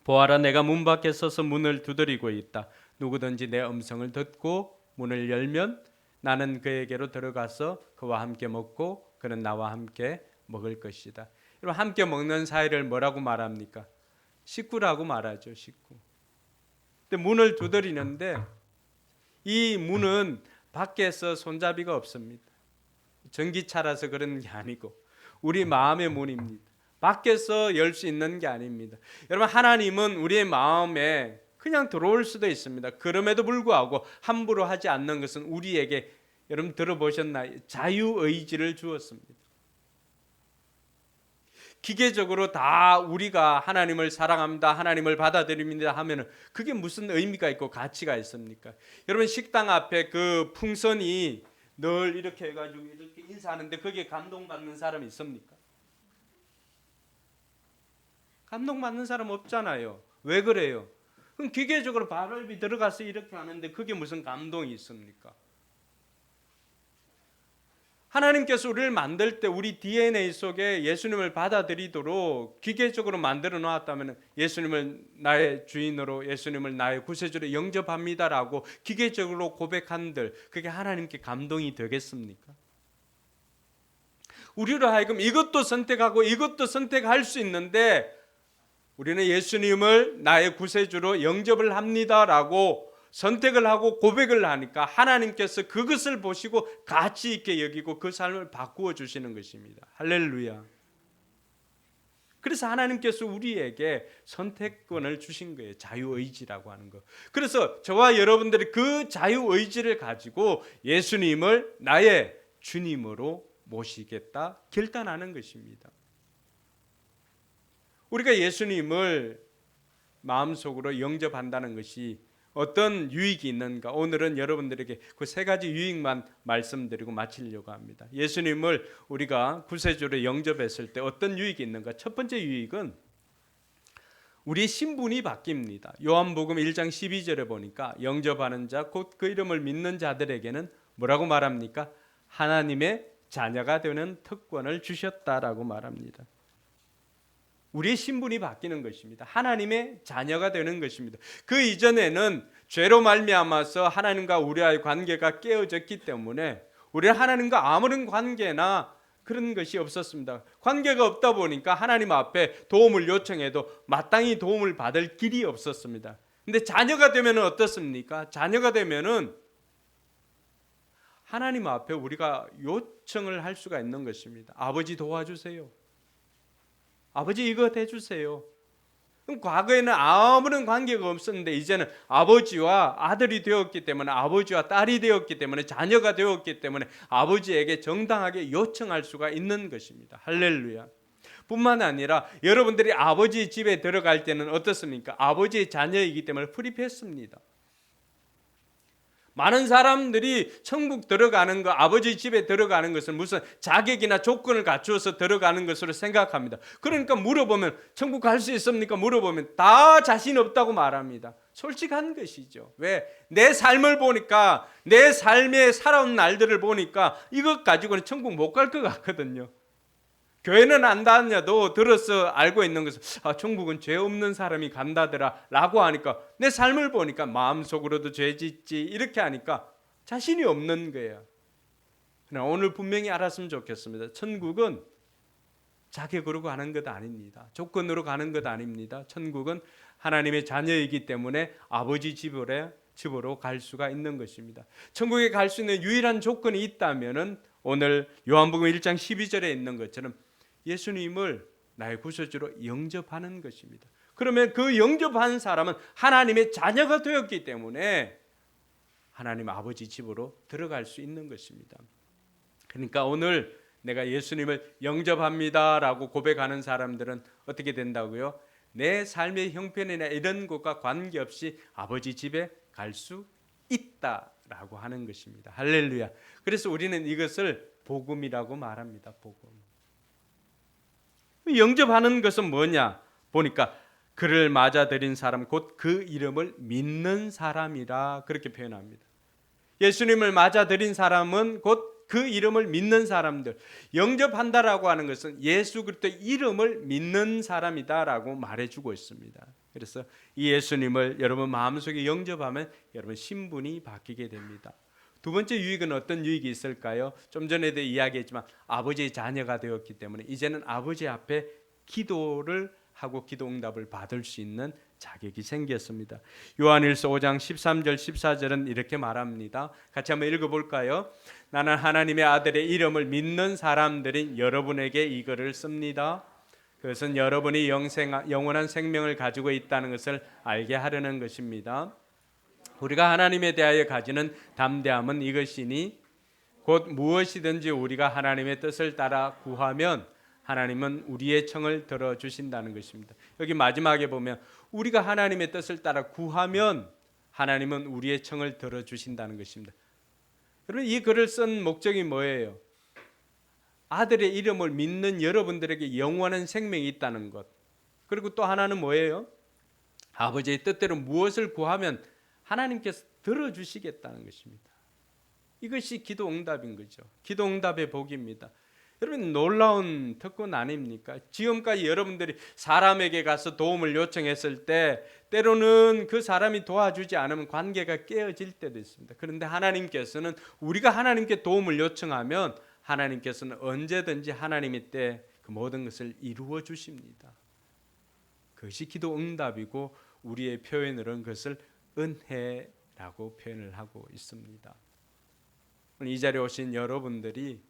보아라, 내가 문 밖에 서서 문을 두드리고 있다. 누구든지 내 음성을 듣고 문을 열면 나는 그에게로 들어가서 그와 함께 먹고 그는 나와 함께 먹을 것이다. 여러분, 함께 먹는 사이를 뭐라고 말합니까? 식구라고 말하죠. 식구. 근데 문을 두드리는데 이 문은 밖에서 손잡이가 없습니다. 전기차라서 그런 게 아니고 우리 마음의 문입니다. 밖에서 열 수 있는 게 아닙니다. 여러분, 하나님은 우리의 마음에 그냥 들어올 수도 있습니다. 그럼에도 불구하고 함부로 하지 않는 것은 우리에게, 여러분 들어보셨나요? 자유의지를 주었습니다. 기계적으로 다 우리가 하나님을 사랑합니다, 하나님을 받아들입니다 하면은 그게 무슨 의미가 있고 가치가 있습니까? 여러분, 식당 앞에 그 풍선이 늘 이렇게 해가지고 이렇게 인사하는데 거기에 감동받는 사람 있습니까? 감동받는 사람 없잖아요. 왜 그래요? 그럼 기계적으로 발을비 들어가서 이렇게 하는데 그게 무슨 감동이 있습니까? 하나님께서 우리를 만들 때 우리 DNA 속에 예수님을 받아들이도록 기계적으로 만들어 놓았다면 예수님을 나의 주인으로, 예수님을 나의 구세주로 영접합니다라고 기계적으로 고백한들 그게 하나님께 감동이 되겠습니까? 우리로 하여금 이것도 선택하고 이것도 선택할 수 있는데 우리는 예수님을 나의 구세주로 영접을 합니다라고 선택을 하고 고백을 하니까 하나님께서 그것을 보시고 가치 있게 여기고 그 삶을 바꾸어 주시는 것입니다. 할렐루야. 그래서 하나님께서 우리에게 선택권을 주신 거예요. 자유의지라고 하는 거. 그래서 저와 여러분들이 그 자유의지를 가지고 예수님을 나의 주님으로 모시겠다 결단하는 것입니다. 우리가 예수님을 마음속으로 영접한다는 것이 어떤 유익이 있는가? 오늘은 여러분들에게 그 세 가지 유익만 말씀드리고 마치려고 합니다. 예수님을 우리가 구세주로 영접했을 때 어떤 유익이 있는가? 첫 번째 유익은 우리의 신분이 바뀝니다. 요한복음 1장 12절에 보니까 영접하는 자, 곧 그 이름을 믿는 자들에게는 뭐라고 말합니까? 하나님의 자녀가 되는 특권을 주셨다라고 말합니다. 우리의 신분이 바뀌는 것입니다. 하나님의 자녀가 되는 것입니다. 그 이전에는 죄로 말미암아서 하나님과 우리와의 관계가 깨어졌기 때문에 우리는 하나님과 아무런 관계나 그런 것이 없었습니다. 관계가 없다 보니까 하나님 앞에 도움을 요청해도 마땅히 도움을 받을 길이 없었습니다. 근데 자녀가 되면 어떻습니까? 자녀가 되면은 하나님 앞에 우리가 요청을 할 수가 있는 것입니다. 아버지 도와주세요. 아버지 이거 해주세요. 그럼 과거에는 아무런 관계가 없었는데 이제는 아버지와 아들이 되었기 때문에, 아버지와 딸이 되었기 때문에, 자녀가 되었기 때문에 아버지에게 정당하게 요청할 수가 있는 것입니다. 할렐루야. 뿐만 아니라 여러분들이 아버지 집에 들어갈 때는 어떻습니까? 아버지의 자녀이기 때문에 프리패스입니다. 많은 사람들이 천국 들어가는 거, 아버지 집에 들어가는 것은 무슨 자격이나 조건을 갖추어서 들어가는 것으로 생각합니다. 그러니까 물어보면 천국 갈 수 있습니까? 물어보면 다 자신 없다고 말합니다. 솔직한 것이죠. 왜? 내 삶을 보니까, 내 삶에 살아온 날들을 보니까 이것 가지고는 천국 못 갈 것 같거든요. 교회는 안 다녀도 들어서 알고 있는 것은 천국은 죄 없는 사람이 간다더라 라고 하니까 내 삶을 보니까 마음속으로도 죄 짓지 이렇게 하니까 자신이 없는 거예요. 그러나 오늘 분명히 알았으면 좋겠습니다. 천국은 자격으로 가는 것 아닙니다. 조건으로 가는 것 아닙니다. 천국은 하나님의 자녀이기 때문에 아버지 집으로 갈 수가 있는 것입니다. 천국에 갈 수 있는 유일한 조건이 있다면은 오늘 요한복음 1장 12절에 있는 것처럼 예수님을 나의 구세주로 영접하는 것입니다. 그러면 그 영접한 사람은 하나님의 자녀가 되었기 때문에 하나님 아버지 집으로 들어갈 수 있는 것입니다. 그러니까 오늘 내가 예수님을 영접합니다라고 고백하는 사람들은 어떻게 된다고요? 내 삶의 형편이나 이런 것과 관계없이 아버지 집에 갈 수 있다라고 하는 것입니다. 할렐루야. 그래서 우리는 이것을 복음이라고 말합니다. 복음. 영접하는 것은 뭐냐? 보니까 그를 맞아들인 사람 곧 그 이름을 믿는 사람이라 그렇게 표현합니다. 예수님을 맞아들인 사람은 곧 그 이름을 믿는 사람들. 영접한다라고 하는 것은 예수 그리스도의 이름을 믿는 사람이다라고 말해주고 있습니다. 그래서 이 예수님을 여러분 마음속에 영접하면 여러분 신분이 바뀌게 됩니다. 두 번째 유익은 어떤 유익이 있을까요? 좀 전에도 이야기했지만 아버지의 자녀가 되었기 때문에 이제는 아버지 앞에 기도를 하고 기도 응답을 받을 수 있는 자격이 생겼습니다. 요한일서 5장 13절 14절은 이렇게 말합니다. 같이 한번 읽어볼까요? 나는 하나님의 아들의 이름을 믿는 사람들인 여러분에게 이거를 씁니다. 그것은 여러분이 영원한 생명을 가지고 있다는 것을 알게 하려는 것입니다. 우리가 하나님에 대하여 가지는 담대함은 이것이니 곧 무엇이든지 우리가 하나님의 뜻을 따라 구하면 하나님은 우리의 청을 들어주신다는 것입니다. 여기 마지막에 보면 우리가 하나님의 뜻을 따라 구하면 하나님은 우리의 청을 들어주신다는 것입니다. 여러분 이 글을 쓴 목적이 뭐예요? 아들의 이름을 믿는 여러분들에게 영원한 생명이 있다는 것. 그리고 또 하나는 뭐예요? 아버지의 뜻대로 무엇을 구하면 하나님께서 들어주시겠다는 것입니다. 이것이 기도 응답인 거죠. 기도 응답의 복입니다. 여러분 놀라운 특권 아닙니까? 지금까지 여러분들이 사람에게 가서 도움을 요청했을 때 때로는 그 사람이 도와주지 않으면 관계가 깨어질 때도 있습니다. 그런데 하나님께서는 우리가 하나님께 도움을 요청하면 하나님께서는 언제든지 하나님의 때 그 모든 것을 이루어 주십니다. 그것이 기도 응답이고 우리의 표현으로는 그것을 은혜라고 표현을 하고 있습니다. 이 자리에 오신 여러분들이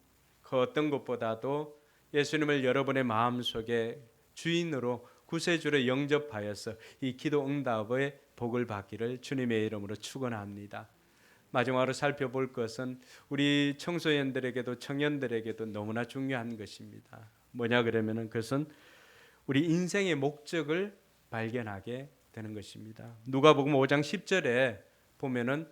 그 어떤 것보다도 예수님을 여러분의 마음속에 주인으로 구세주로 영접하여서 이 기도 응답의 복을 받기를 주님의 이름으로 축원합니다. 마지막으로 살펴볼 것은 우리 청소년들에게도 청년들에게도 너무나 중요한 것입니다. 뭐냐 그러면은 그것은 우리 인생의 목적을 발견하게 되는 것입니다. 누가복음 5장 10절에 보면은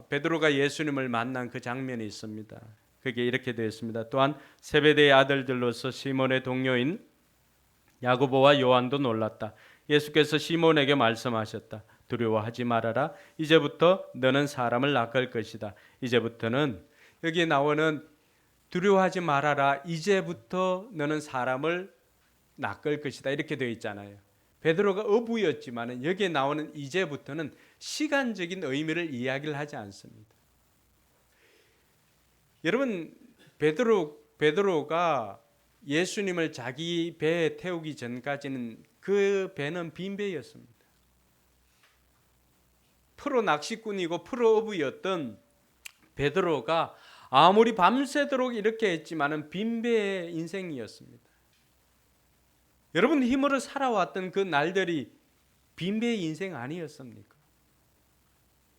베드로가 예수님을 만난 그 장면이 있습니다. 그게 이렇게 되어 있습니다. 또한 세베대의 아들들로서 시몬의 동료인 야고보와 요한도 놀랐다. 예수께서 시몬에게 말씀하셨다. 두려워하지 말아라. 이제부터 너는 사람을 낚을 것이다. 이제부터는 여기에 나오는 두려워하지 말아라. 이제부터 너는 사람을 낚을 것이다. 이렇게 되어 있잖아요. 베드로가 어부였지만 여기에 나오는 이제부터는 시간적인 의미를 이야기를 하지 않습니다. 여러분 베드로 베드로가 예수님을 자기 배에 태우기 전까지는 그 배는 빈 배였습니다. 프로 낚시꾼이고 프로 어부였던 베드로가 아무리 밤새도록 이렇게 했지만은 빈 배의 인생이었습니다. 여러분, 힘으로 살아왔던 그 날들이 빈 배의 인생 아니었습니까?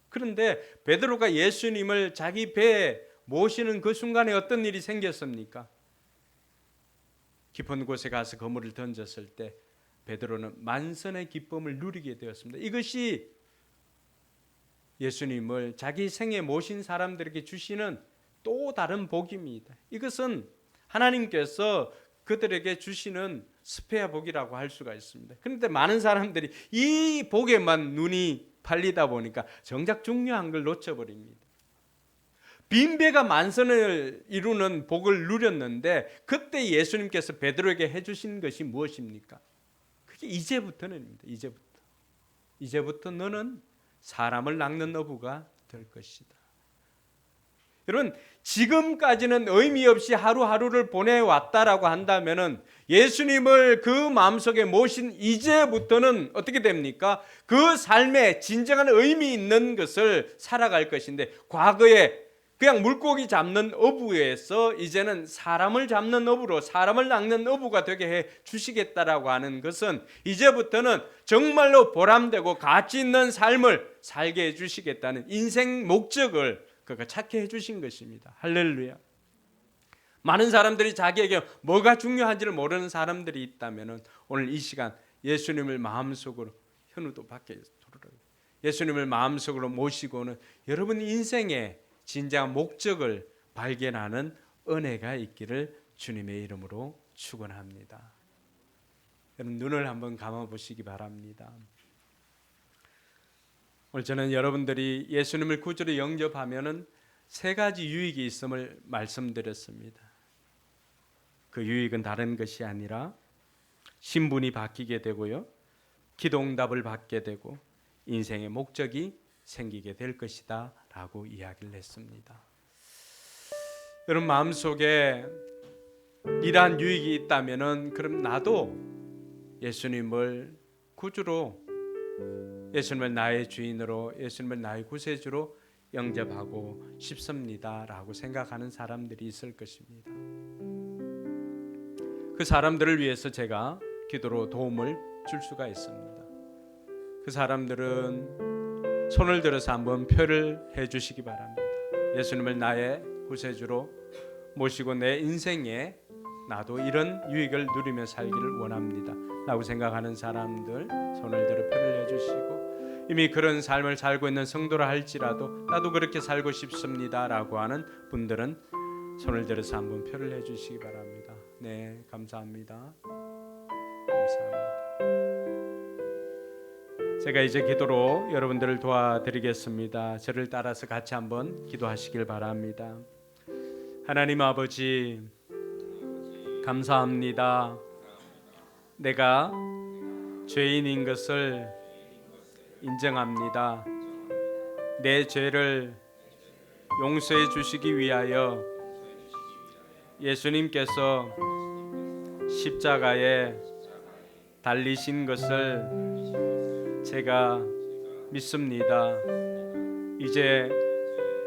그런데 베드로가 예수님을 자기 배에 모시는 그 순간에 어떤 일이 생겼습니까? 깊은 곳에 가서 그물을 던졌을 때 베드로는 만선의 기쁨을 누리게 되었습니다. 이것이 예수님을 자기 생에 모신 사람들에게 주시는 또 다른 복입니다. 이것은 하나님께서 그들에게 주시는 스페어 복이라고 할 수가 있습니다. 그런데 많은 사람들이 이 복에만 눈이 팔리다 보니까 정작 중요한 걸 놓쳐버립니다. 빈배가 만선을 이루는 복을 누렸는데 그때 예수님께서 베드로에게 해주신 것이 무엇입니까? 그게 이제부터는입니다. 이제부터 너는 사람을 낚는 어부가 될 것이다. 여러분, 지금까지는 의미 없이 하루하루를 보내왔다라고 한다면은 예수님을 그 마음속에 모신 이제부터는 어떻게 됩니까? 그 삶에 진정한 의미 있는 것을 살아갈 것인데, 과거에 그냥 물고기 잡는 어부에서 이제는 사람을 잡는 어부로, 사람을 낚는 어부가 되게 해 주시겠다라고 하는 것은 이제부터는 정말로 보람되고 가치 있는 삶을 살게 해 주시겠다는 인생 목적을 그가 찾게 해 주신 것입니다. 할렐루야. 많은 사람들이 자기에게 뭐가 중요한지를 모르는 사람들이 있다면 오늘 이 시간 예수님을 마음속으로, 현우도 밖에 돌아라, 예수님을 마음속으로 모시고는 여러분 인생의 진정한 목적을 발견하는 은혜가 있기를 주님의 이름으로 축원합니다. 여러분, 눈을 한번 감아 보시기 바랍니다. 오늘 저는 여러분들이 예수님을 구주로 영접하면은 세 가지 유익이 있음을 말씀드렸습니다. 그 유익은 다른 것이 아니라 신분이 바뀌게 되고요, 기도응답을 받게 되고 인생의 목적이 생기게 될 것이다 라고 이야기를 했습니다. 여러분 마음속에 이러한 유익이 있다면은 그럼 나도 예수님을 구주로, 예수님을 나의 주인으로, 예수님을 나의 구세주로 영접하고 싶습니다 라고 생각하는 사람들이 있을 것입니다. 그 사람들을 위해서 제가 기도로 도움을 줄 수가 있습니다. 그 사람들은 손을 들어서 한번 표를 해주시기 바랍니다. 예수님을 나의 구세주로 모시고 내 인생에 나도 이런 유익을 누리며 살기를 원합니다 라고 생각하는 사람들 손을 들어 표를 해주시고, 이미 그런 삶을 살고 있는 성도라 할지라도 나도 그렇게 살고 싶습니다 라고 하는 분들은 손을 들어서 한번 표를 해주시기 바랍니다. 네, 감사합니다. 감사합니다. 제가 이제 기도로 여러분들을 도와드리겠습니다. 저를 따라서 같이 한번 기도하시길 바랍니다. 하나님 아버지, 감사합니다. 내가 죄인인 것을 인정합니다. 내 죄를 용서해 주시기 위하여 예수님께서 십자가에 달리신 것을 제가 믿습니다. 이제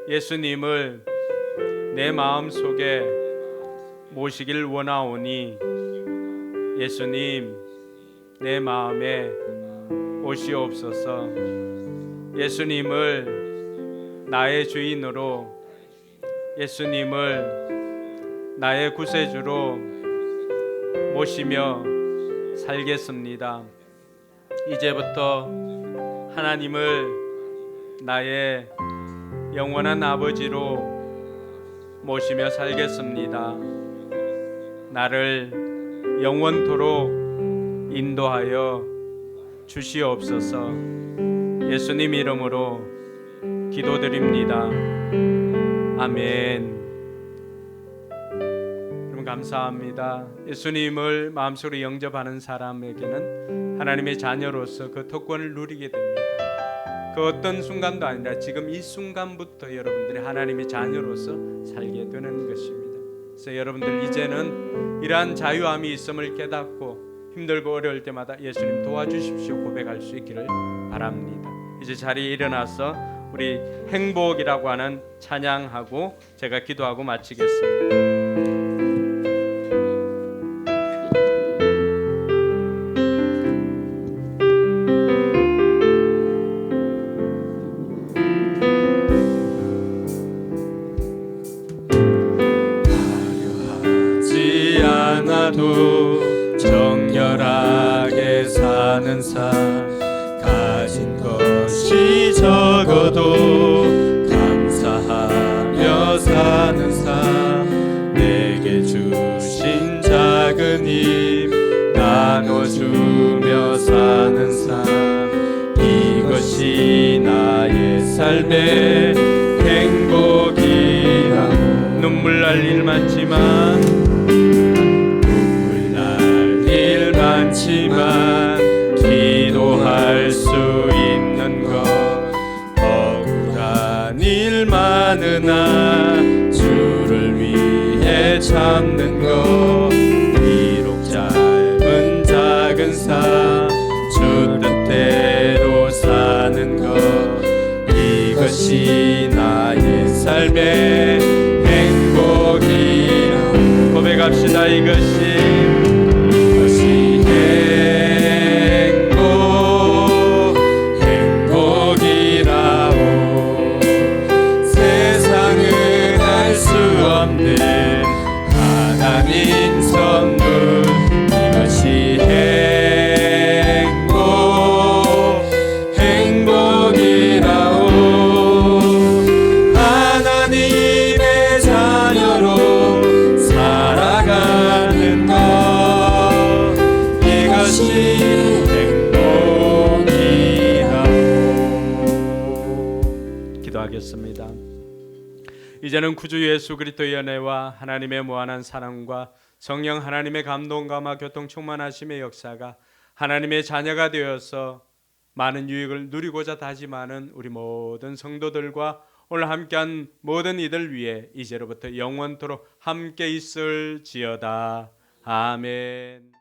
예수님을 내 마음속에 모시길 원하오니 예수님 내 마음에 오시옵소서. 예수님을 나의 주인으로, 예수님을 나의 구세주로 모시며 살겠습니다. 이제부터 하나님을 나의 영원한 아버지로 모시며 살겠습니다. 나를 영원토록 인도하여 주시옵소서. 예수님 이름으로 기도드립니다. 아멘. 여러분 감사합니다. 예수님을 마음속으로 영접하는 사람에게는 하나님의 자녀로서 그 특권을 누리게 됩니다. 그 어떤 순간도 아니라 지금 이 순간부터 여러분들이 하나님의 자녀로서 살게 되는 것입니다. 그래서 여러분들 이제는 이러한 자유함이 있음을 깨닫고 힘들고 어려울 때마다 예수님 도와주십시오 고백할 수 있기를 바랍니다. 이제 자리에 일어나서 우리 행복이라고 하는 찬양하고 제가 기도하고 마치겠습니다. 하지 않아도 정결하게 사는 삶 가진 것이 적어도 감사하며 사는 삶 내게 주신 작은 힘 나눠주며 사는 삶 이것이 나의 삶의 행복이라 눈물 날 일 많지만 눈물 날 일 많지만 기도할 수 있는 것 억울한 일 많으나 주를 위해 참는 것 비록 짧은 작은 삶 주 뜻대로 사는 것 이것이 나의 삶의 행복이라 고백합시다. 이것이 행복이라오 세상은 알 수 없는 하나님 선물 이것이 행복이라오 하나님의 자녀로 살아가는 것 이것이 행복이라오. 기도하겠습니다. 이제는 구주 예수 그리스도의 은혜와 하나님의 무한한 사랑과 성령 하나님의 감동감화 교통 충만하심의 역사가 하나님의 자녀가 되어서 많은 유익을 누리고자 다짐하는 우리 모든 성도들과 오늘 함께한 모든 이들 위해 이제로부터 영원토록 함께 있을지어다. 아멘.